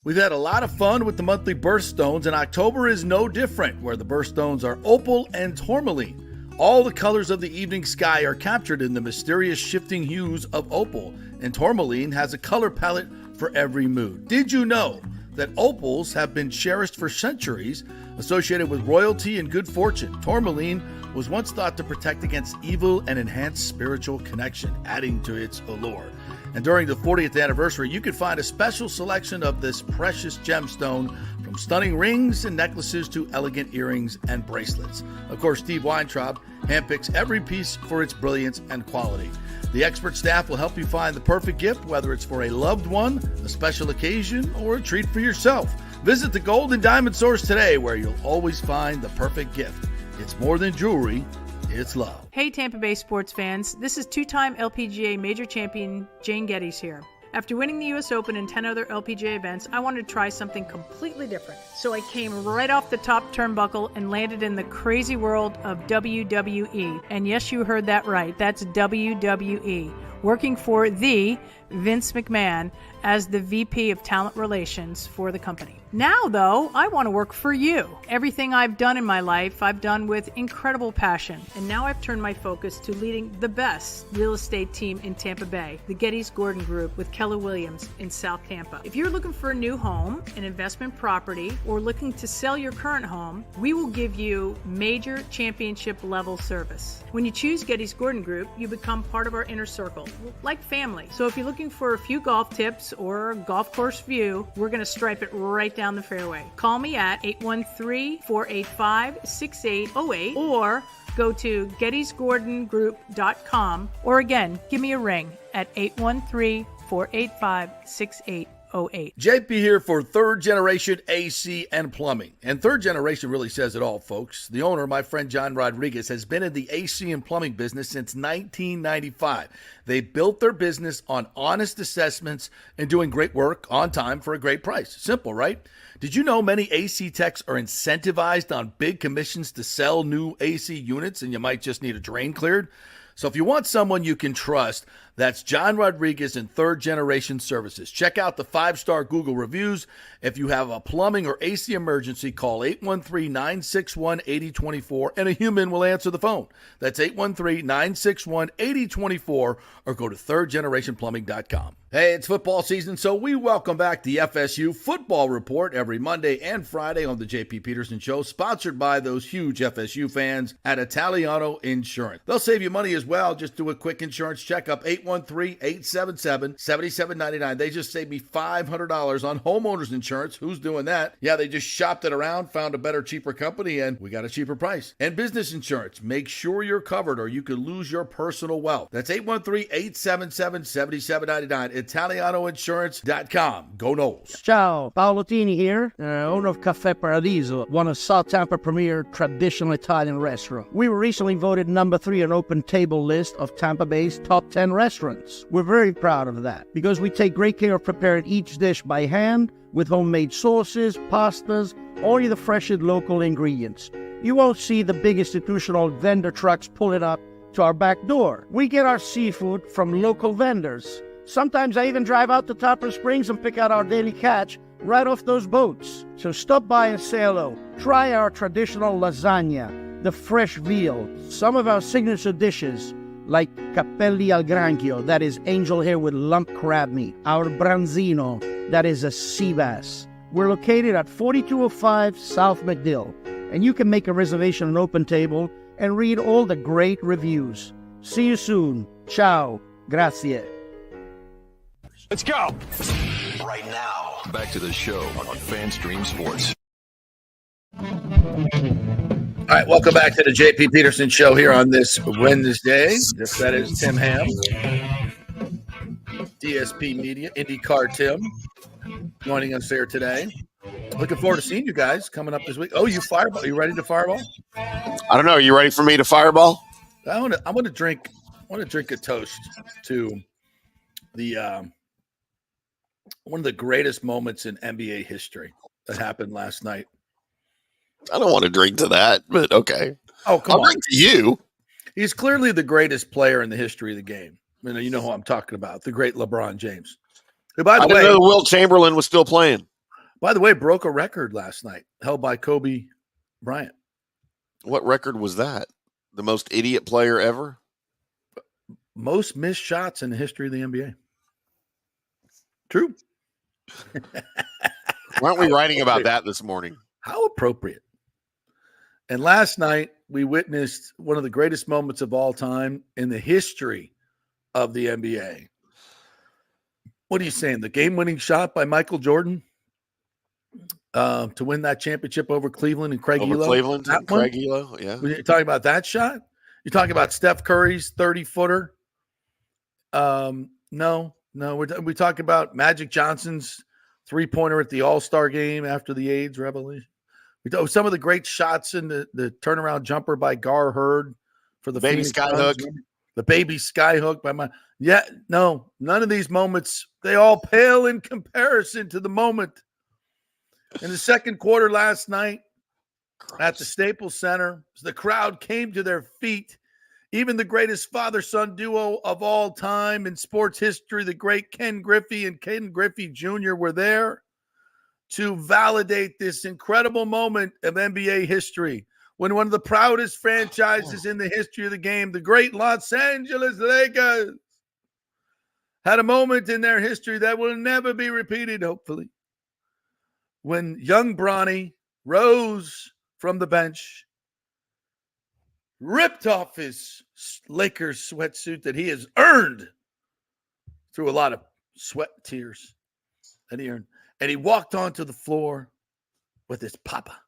We've had a lot of fun with the monthly birthstones, and October is no different, where the birthstones are opal and tourmaline. All the colors of the evening sky are captured in the mysterious shifting hues of opal, and tourmaline has a color palette for every mood. Did you know that opals have been cherished for centuries, associated with royalty and good fortune? Tourmaline was once thought to protect against evil and enhance spiritual connection, adding to its allure. And during the 40th anniversary, you can find a special selection of this precious gemstone, from stunning rings and necklaces to elegant earrings and bracelets. Of course, Steve Weintraub handpicks every piece for its brilliance and quality. The expert staff will help you find the perfect gift, whether it's for a loved one, a special occasion, or a treat for yourself. Visit the Gold and Diamond Source today, where you'll always find the perfect gift. It's more than jewelry, it's love. Hey Tampa Bay sports fans, this is two-time LPGA major champion Jane Geddes here. After winning the US Open and 10 other LPGA events, I wanted to try something completely different. So I came right off the top turnbuckle and landed in the crazy world of WWE. And yes, you heard that right, that's WWE. Working for the Vince McMahon as the VP of Talent Relations for the company. Now, though, I want to work for you. Everything I've done in my life, I've done with incredible passion. And now I've turned my focus to leading the best real estate team in Tampa Bay, the Geddes Gordon Group with Keller Williams in South Tampa. If you're looking for a new home, an investment property, or looking to sell your current home, we will give you major championship level service. When you choose Geddes Gordon Group, you become part of our inner circle, like family. So if you're looking for a few golf tips or a golf course view, we're going to stripe it right down the fairway. Call me at 813-485-6808 or go to gettysgordongroup.com, or again, give me a ring at 813-485-6808. JP here for Third Generation AC and Plumbing. And Third Generation really says it all, folks. The owner, my friend John Rodriguez, has been in the AC and plumbing business since 1995. They built their business on honest assessments and doing great work on time for a great price. Simple, right? Did you know many AC techs are incentivized on big commissions to sell new AC units, and you might just need a drain cleared? So if you want someone you can trust, that's John Rodriguez and Third Generation Services. Check out the 5-star Google reviews. If you have a plumbing or AC emergency, call 813-961-8024 and a human will answer the phone. That's 813-961-8024 or go to thirdgenerationplumbing.com. Hey, it's football season, so we welcome back the FSU Football Report every Monday and Friday on the JP Peterson Show, sponsored by those huge FSU fans at Italiano Insurance. They'll save you money as well. Just do a quick insurance checkup, 813-877-7799. They just saved me $500 on homeowners insurance. Who's doing that? Yeah, they just shopped it around, found a better, cheaper company, and we got a cheaper price. And business insurance. Make sure you're covered or you could lose your personal wealth. That's 813-877-7799. ItalianoInsurance.com. Go Noles. Ciao, Paolo Tini here, owner of Caffè Paradiso, one of South Tampa premier traditional Italian restaurant. We were recently voted number 3 on Open Table list of Tampa Bay's top 10 restaurants. We're very proud of that because we take great care of preparing each dish by hand with homemade sauces, pastas, only the freshest local ingredients. You won't see the big institutional vendor trucks pulling up to our back door. We get our seafood from local vendors. Sometimes I even drive out to Topper Springs and pick out our daily catch right off those boats. So stop by and say hello. Try our traditional lasagna, the fresh veal, some of our signature dishes like capelli al granchio, that is angel hair with lump crab meat, our branzino, that is a sea bass. We're located at 4205 South McDill, and you can make a reservation on Open Table and read all the great reviews. See you soon. Ciao. Grazie. Let's go. Right now. Back to the show on FanStream Sports. All right, welcome back to the JP Peterson Show here on this Wednesday. That is Tim Ham, DSP Media, IndyCar Tim, joining us here today. Looking forward to seeing you guys coming up this week. Oh, you fireball? You ready to fireball? I don't know. Are you ready for me to fireball? I want to drink a toast to the one of the greatest moments in NBA history that happened last night. I don't want to drink to that, but okay. Oh, come on. Drink to you. He's clearly the greatest player in the history of the game. You know who I'm talking about, the great LeBron James. Who, by the way, didn't know Wilt Chamberlain was still playing. By the way, broke a record last night held by Kobe Bryant. What record was that? The most idiot player ever? Most missed shots in the history of the NBA. True. Why aren't we writing about that this morning? How appropriate. And last night, we witnessed one of the greatest moments of all time in the history of the NBA. What are you saying? The game-winning shot by Michael Jordan to win that championship over Cleveland and Craig Over Elo? Cleveland and Craig Elo, yeah. You're talking about that shot? You're talking about Steph Curry's 30-footer? No. We're talking about Magic Johnson's three-pointer at the All-Star game after the AIDS revolution. Some of the great shots in the turnaround jumper by Gar Hurd for the baby Phoenix skyhook. Suns. The baby skyhook by none of these moments, they all pale in comparison to the moment in the second quarter last night at the Staples Center. The crowd came to their feet. Even the greatest father-son duo of all time in sports history, the great Ken Griffey and Ken Griffey Jr. were there to validate this incredible moment of NBA history when one of the proudest franchises in the history of the game, the great Los Angeles Lakers, had a moment in their history that will never be repeated, hopefully, when young Bronny rose from the bench, ripped off his Lakers sweatsuit that he has earned through a lot of sweat and tears that he earned, and he walked onto the floor with his papa,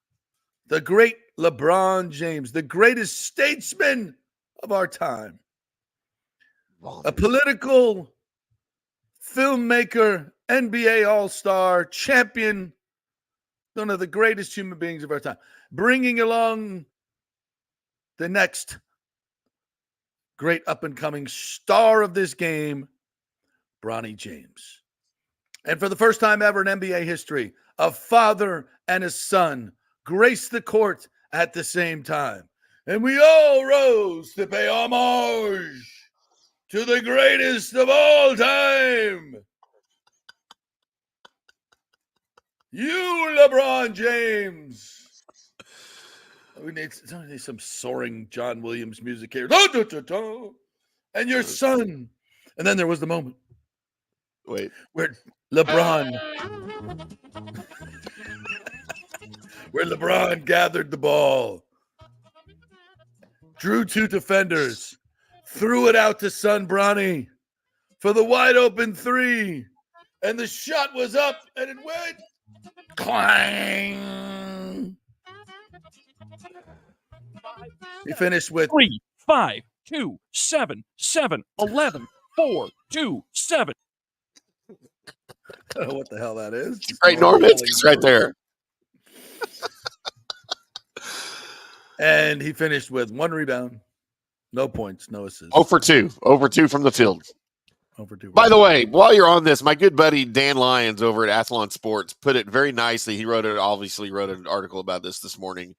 the great LeBron James, the greatest statesman of our time, a political filmmaker, NBA All-Star, champion, one of the greatest human beings of our time, bringing along the next great up-and-coming star of this game, Bronny James. And for the first time ever in NBA history, a father and a son graced the court at the same time. And we all rose to pay homage to the greatest of all time. You, LeBron James. We need some soaring John Williams music here. And your son. And then there was the moment. Wait. Where LeBron gathered the ball, drew two defenders, threw it out to son Bronny for the wide open three, and the shot was up and it went clang. He finished with 3, 5, 2, 7, 7, 11, 4, 2, 7. I don't know what the hell that is. Right, Norman, it's right there. And he finished with 1 rebound, no points, no assists. 0 for 2. 0 for 2 from the field. 0 for 2. By the way, while you're on this, my good buddy Dan Lyons over at Athlon Sports put it very nicely. He obviously wrote an article about this morning.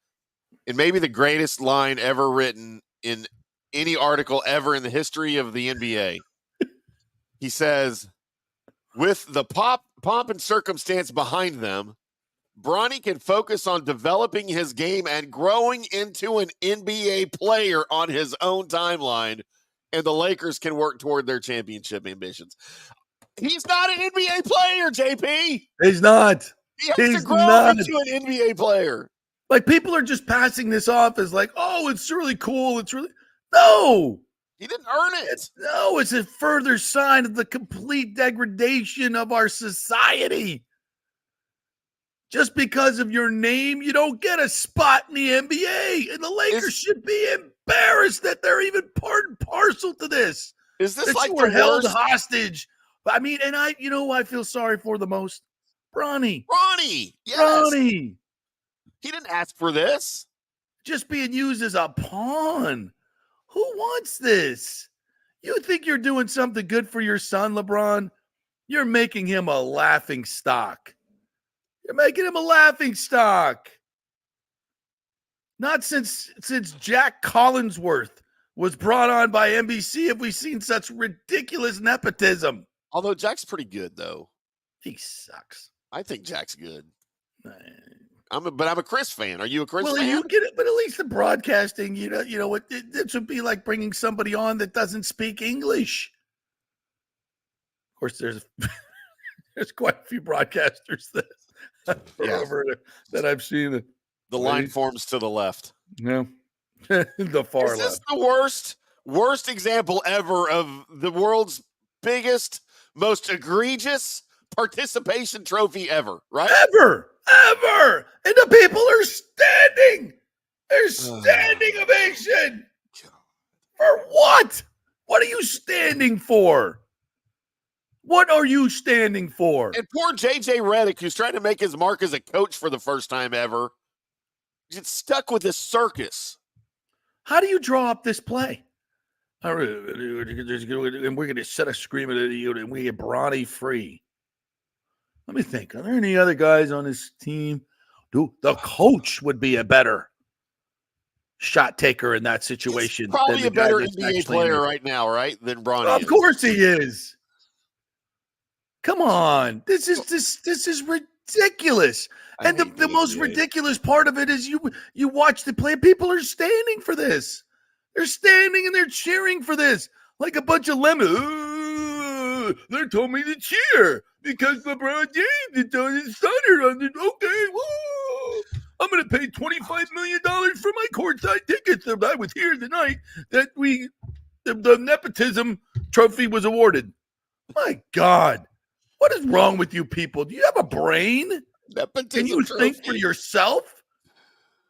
And maybe the greatest line ever written in any article ever in the history of the NBA. He says, with the pomp and circumstance behind them, Bronny can focus on developing his game and growing into an NBA player on his own timeline, and the Lakers can work toward their championship ambitions. He's not an NBA player, JP. He's not. He has to grow into an NBA player. Like, people are just passing this off as like, oh, it's really cool. It's really no. He didn't earn it. It's a further sign of the complete degradation of our society. Just because of your name, you don't get a spot in the NBA. And the Lakers should be embarrassed that they're even part and parcel to this. Is this that like you were the held worst? hostage? I mean, and who I feel sorry for the most? Bronny. Yes. Bronny. He didn't ask for this. Just being used as a pawn. Who wants this? You think you're doing something good for your son, LeBron? You're making him a laughing stock. You're making him a laughing stock. Not since Jack Collinsworth was brought on by NBC have we seen such ridiculous nepotism. Although Jack's pretty good, though. He sucks. I think Jack's good. I'm a Chris fan. Are you a Chris fan? Well, you get it, but at least the broadcasting, you know what? It should be like bringing somebody on that doesn't speak English. Of course, there's quite a few broadcasters that I've seen. The line forms to the left. No, the far left. Is this left. The worst example ever of the world's biggest, most egregious participation trophy ever, right? Ever. And the people are standing. They're standing ovation. For what? What are you standing for? What are you standing for? And poor JJ Redick, who's trying to make his mark as a coach for the first time ever, gets stuck with this circus. How do you draw up this play? And we're going to set a screaming at you and we get Bronny free. Let me think. Are there any other guys on this team? Dude, the coach would be a better shot taker in that situation. He's probably a better NBA player right now, right? Than Bronny. Of course he is. Come on. This is ridiculous. And the most ridiculous part of it is you watch the play. People are standing for this. They're standing and they're cheering for this. Like a bunch of lemons. They told me to cheer because LeBron James told his son on it. Okay, woo. I'm going to pay $25 million for my courtside tickets. And I was here the night that the nepotism trophy was awarded. My God. What is wrong with you people? Do you have a brain? Can you think for yourself?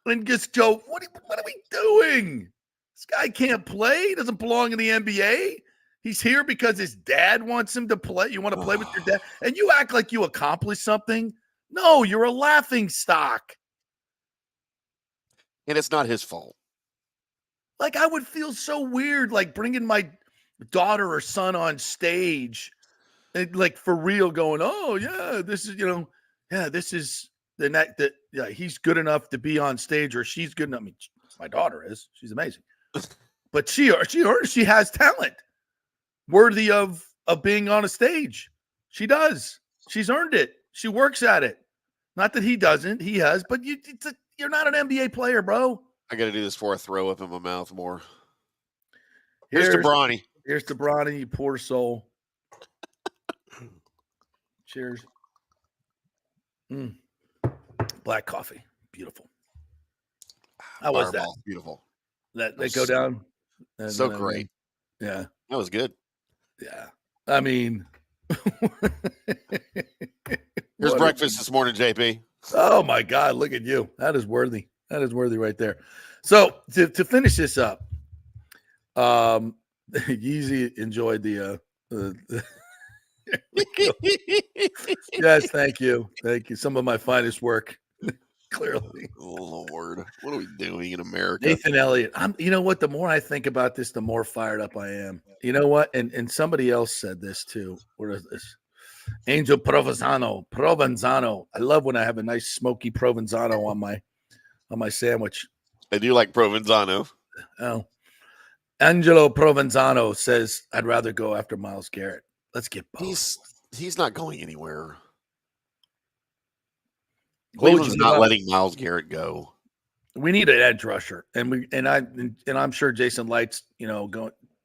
And just go, what are we doing? This guy can't play. He doesn't belong in the NBA. He's here because his dad wants him to play. You want to play with your dad? And you act like you accomplished something? No, you're a laughing stock. And it's not his fault. Like, I would feel so weird, like bringing my daughter or son on stage and like for real going, oh, yeah, this is, this is the next that he's good enough to be on stage or she's good enough. I mean, my daughter is. She's amazing. But she has talent worthy of being on a stage. She does. She's earned it. She works at it. Not that he doesn't. He has. But you're not an NBA player, bro. I got to do this before I throw up in my mouth more. Here's to Bronny. Here's to Bronny, you poor soul. Cheers. Black coffee. Beautiful. How was that? Beautiful. That go down? So great. Yeah. That was good. Yeah. I mean. Here's breakfast this morning, JP. Oh, my God. Look at you. That is worthy. That is worthy right there. So, to finish this up, Yeezy enjoyed the yes, thank you. Thank you. Some of my finest work. Clearly. Oh, Lord. What are we doing in America? Nathan Elliott. You know what? The more I think about this, the more fired up I am. You know what? And somebody else said this too. What is this? Angel Provenzano. I love when I have a nice smoky Provenzano on my sandwich. I do like Provenzano. Oh. Angelo Provenzano says, I'd rather go after Myles Garrett. Let's get both. He's not going anywhere. Cleveland's not letting Myles Garrett go. We need an edge rusher, and I'm sure Jason Light's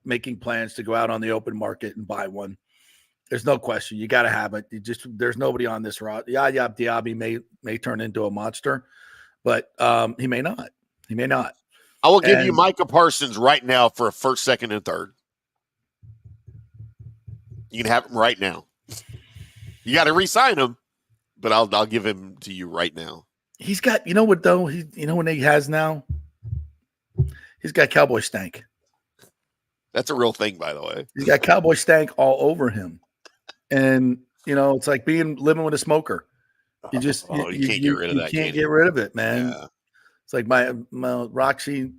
making plans to go out on the open market and buy one. There's no question. You got to have it. There's nobody on this route. Yaya Diaby may turn into a monster, but he may not. He may not. I will give you Micah Parsons right now for a first, second, and third. You can have him right now. You got to re-sign him, but I'll give him to you right now. He's got, you know what though? What he has now? He's got cowboy stank. That's a real thing, by the way. He's got cowboy stank all over him. And it's like living with a smoker. You just you can't get rid of that. You can't get rid of it, man. Yeah. It's like my Roxy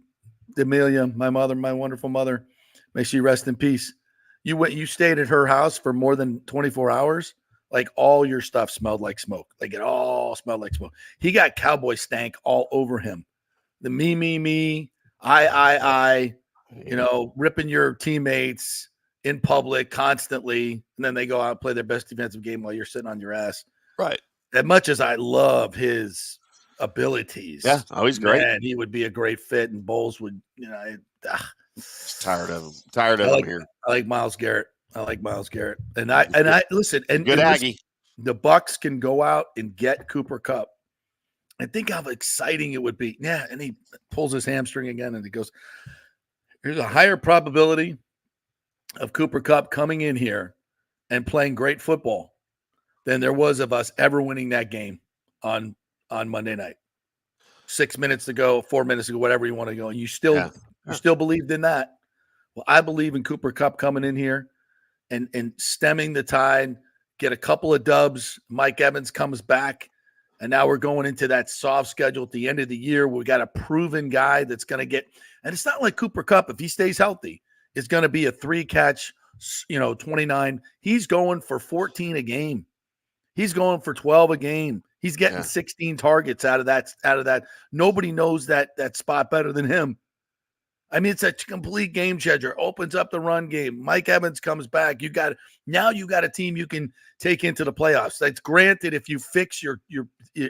Amelia, my mother, my wonderful mother, may she rest in peace. You stayed at her house for more than 24 hours. Like all your stuff smelled like smoke. Like it all smelled like smoke. He got cowboy stank all over him. The me, I, ripping your teammates in public constantly. And then they go out and play their best defensive game while you're sitting on your ass. Right. As much as I love his abilities. Yeah. Oh, he's great. Man, he would be a great fit, and Bowles would, Just tired of him. Tired of him here. I like Myles Garrett. And I listen, and good Aggie. The Bucks can go out and get Cooper Kupp. And think how exciting it would be. Yeah, and he pulls his hamstring again, and he goes, there's a higher probability of Cooper Kupp coming in here and playing great football than there was of us ever winning that game on Monday night. 6 minutes to go, 4 minutes to go, whatever you want to go. And you still believed in that. Well, I believe in Cooper Kupp coming in here and stemming the tide, get a couple of dubs. Mike Evans comes back, and now we're going into that soft schedule at the end of the year. We got a proven guy that's going to get – and it's not like Cooper Kupp, if he stays healthy, is going to be a 3-catch, 29. He's going for 14 a game. He's going for 12 a game. He's getting 16 targets out of that. Nobody knows that spot better than him. I mean, it's a complete game changer. Opens up the run game. Mike Evans comes back. You got a team you can take into the playoffs. That's granted if you fix your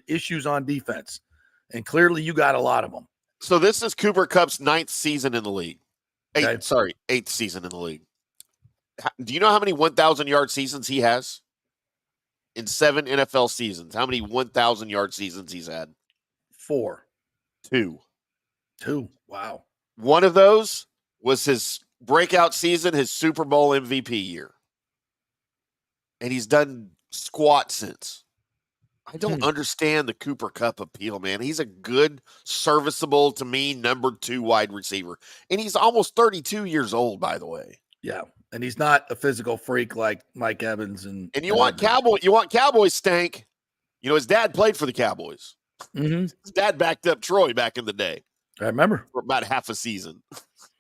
issues on defense, and clearly you got a lot of them. So this is Cooper Kupp's 9th season in the league. 8th season in the league. Do you know how many 1,000-yard seasons he has? In 7 NFL seasons, how many 1,000-yard seasons he's had? 4. 2. Wow. One of those was his breakout season, his Super Bowl MVP year. And he's done squat since. I don't understand the Cooper Kupp appeal, man. He's a good, serviceable, to me, number 2 wide receiver. And he's almost 32 years old, by the way. Yeah. And he's not a physical freak like Mike Evans. And you want Cowboy stank. His dad played for the Cowboys. Mm-hmm. His dad backed up Troy back in the day. I remember. For about half a season.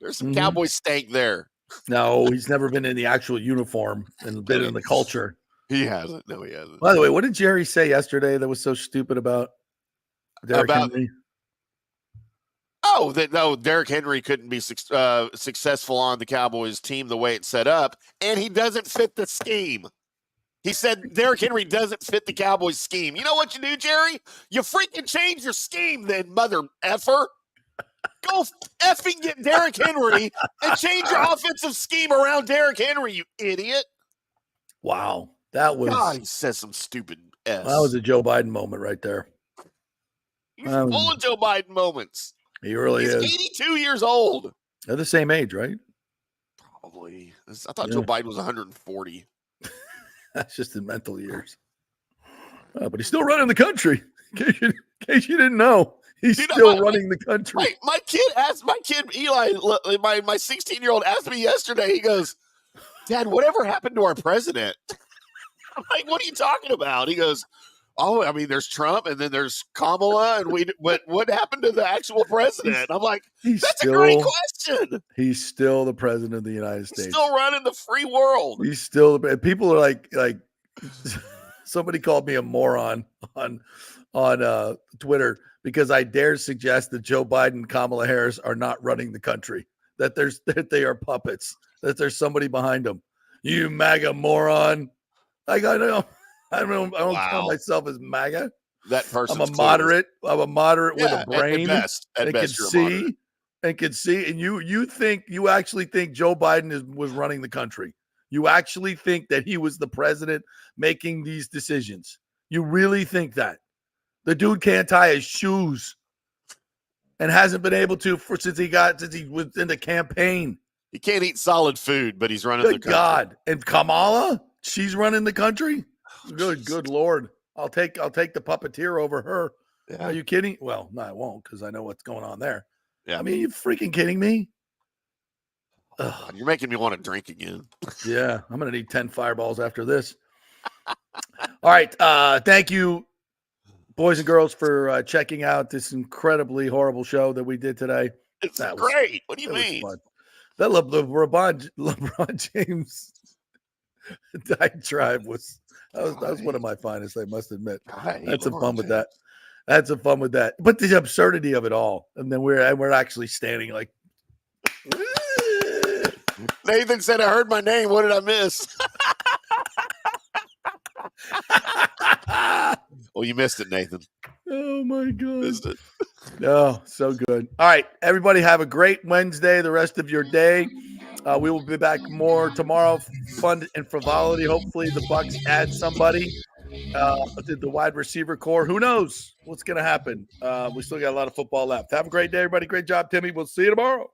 There's some Cowboy stank there. No, he's never been in the actual uniform and been in the culture. He hasn't. No, he hasn't. By the way, what did Jerry say yesterday that was so stupid about Derrick Henry? Derrick Henry couldn't be successful on the Cowboys team the way it's set up, and he doesn't fit the scheme. He said Derrick Henry doesn't fit the Cowboys scheme. You know what you do, Jerry? You freaking change your scheme then, mother effer. Go effing get Derrick Henry and change your offensive scheme around Derrick Henry, you idiot. Wow. That was God, he says some stupid S. That was a Joe Biden moment right there. He's full of Joe Biden moments. He really is. 82 years old. They're the same age, right? Probably. I thought Joe Biden was 140. That's just in mental years. But he's still running the country. In case you didn't know, he's still running the country. My kid Eli, my 16-year-old asked me yesterday. He goes, "Dad, whatever happened to our president?" I'm like, "What are you talking about?" He goes, "Oh, I mean, there's Trump, and then there's Kamala, and what happened to the actual president?" I'm like, "That's a great question." He's still the president of the United States. He's still running the free world. He's still. People are like somebody called me a moron on Twitter because I dare suggest that Joe Biden and Kamala Harris are not running the country. That they are puppets. That there's somebody behind them. You MAGA moron! I don't call myself as MAGA. That person. I'm a moderate with a brain at best, can see. And you actually think Joe Biden was running the country. You actually think that he was the president making these decisions. You really think that the dude can't tie his shoes and hasn't been able to since he was in the campaign. He can't eat solid food, but he's running the country. God. And Kamala, she's running the country. Good Lord. I'll take the puppeteer over her. Yeah. Are you kidding? Well, no, I won't because I know what's going on there. Yeah. I mean, you freaking kidding me? God, you're making me want to drink again. Yeah, I'm going to need 10 fireballs after this. All right. Thank you, boys and girls, for checking out this incredibly horrible show that we did today. It's That was great. What do you that was mean? fun. That LeBron James diatribe was one of my finest, I must admit. I hate Had some LeBron fun with James. that. I had some fun with that. But the absurdity of it all. And then we're actually standing like Nathan said, I heard my name. What did I miss? Well, you missed it, Nathan. oh my God. Missed it. Oh, so good. All right, everybody have a great Wednesday, the rest of your day. We will be back more tomorrow. Fun and frivolity. Hopefully the Bucks add somebody to the wide receiver core. Who knows what's going to happen? We still got a lot of football left. Have a great day, everybody. Great job, Timmy. We'll see you tomorrow.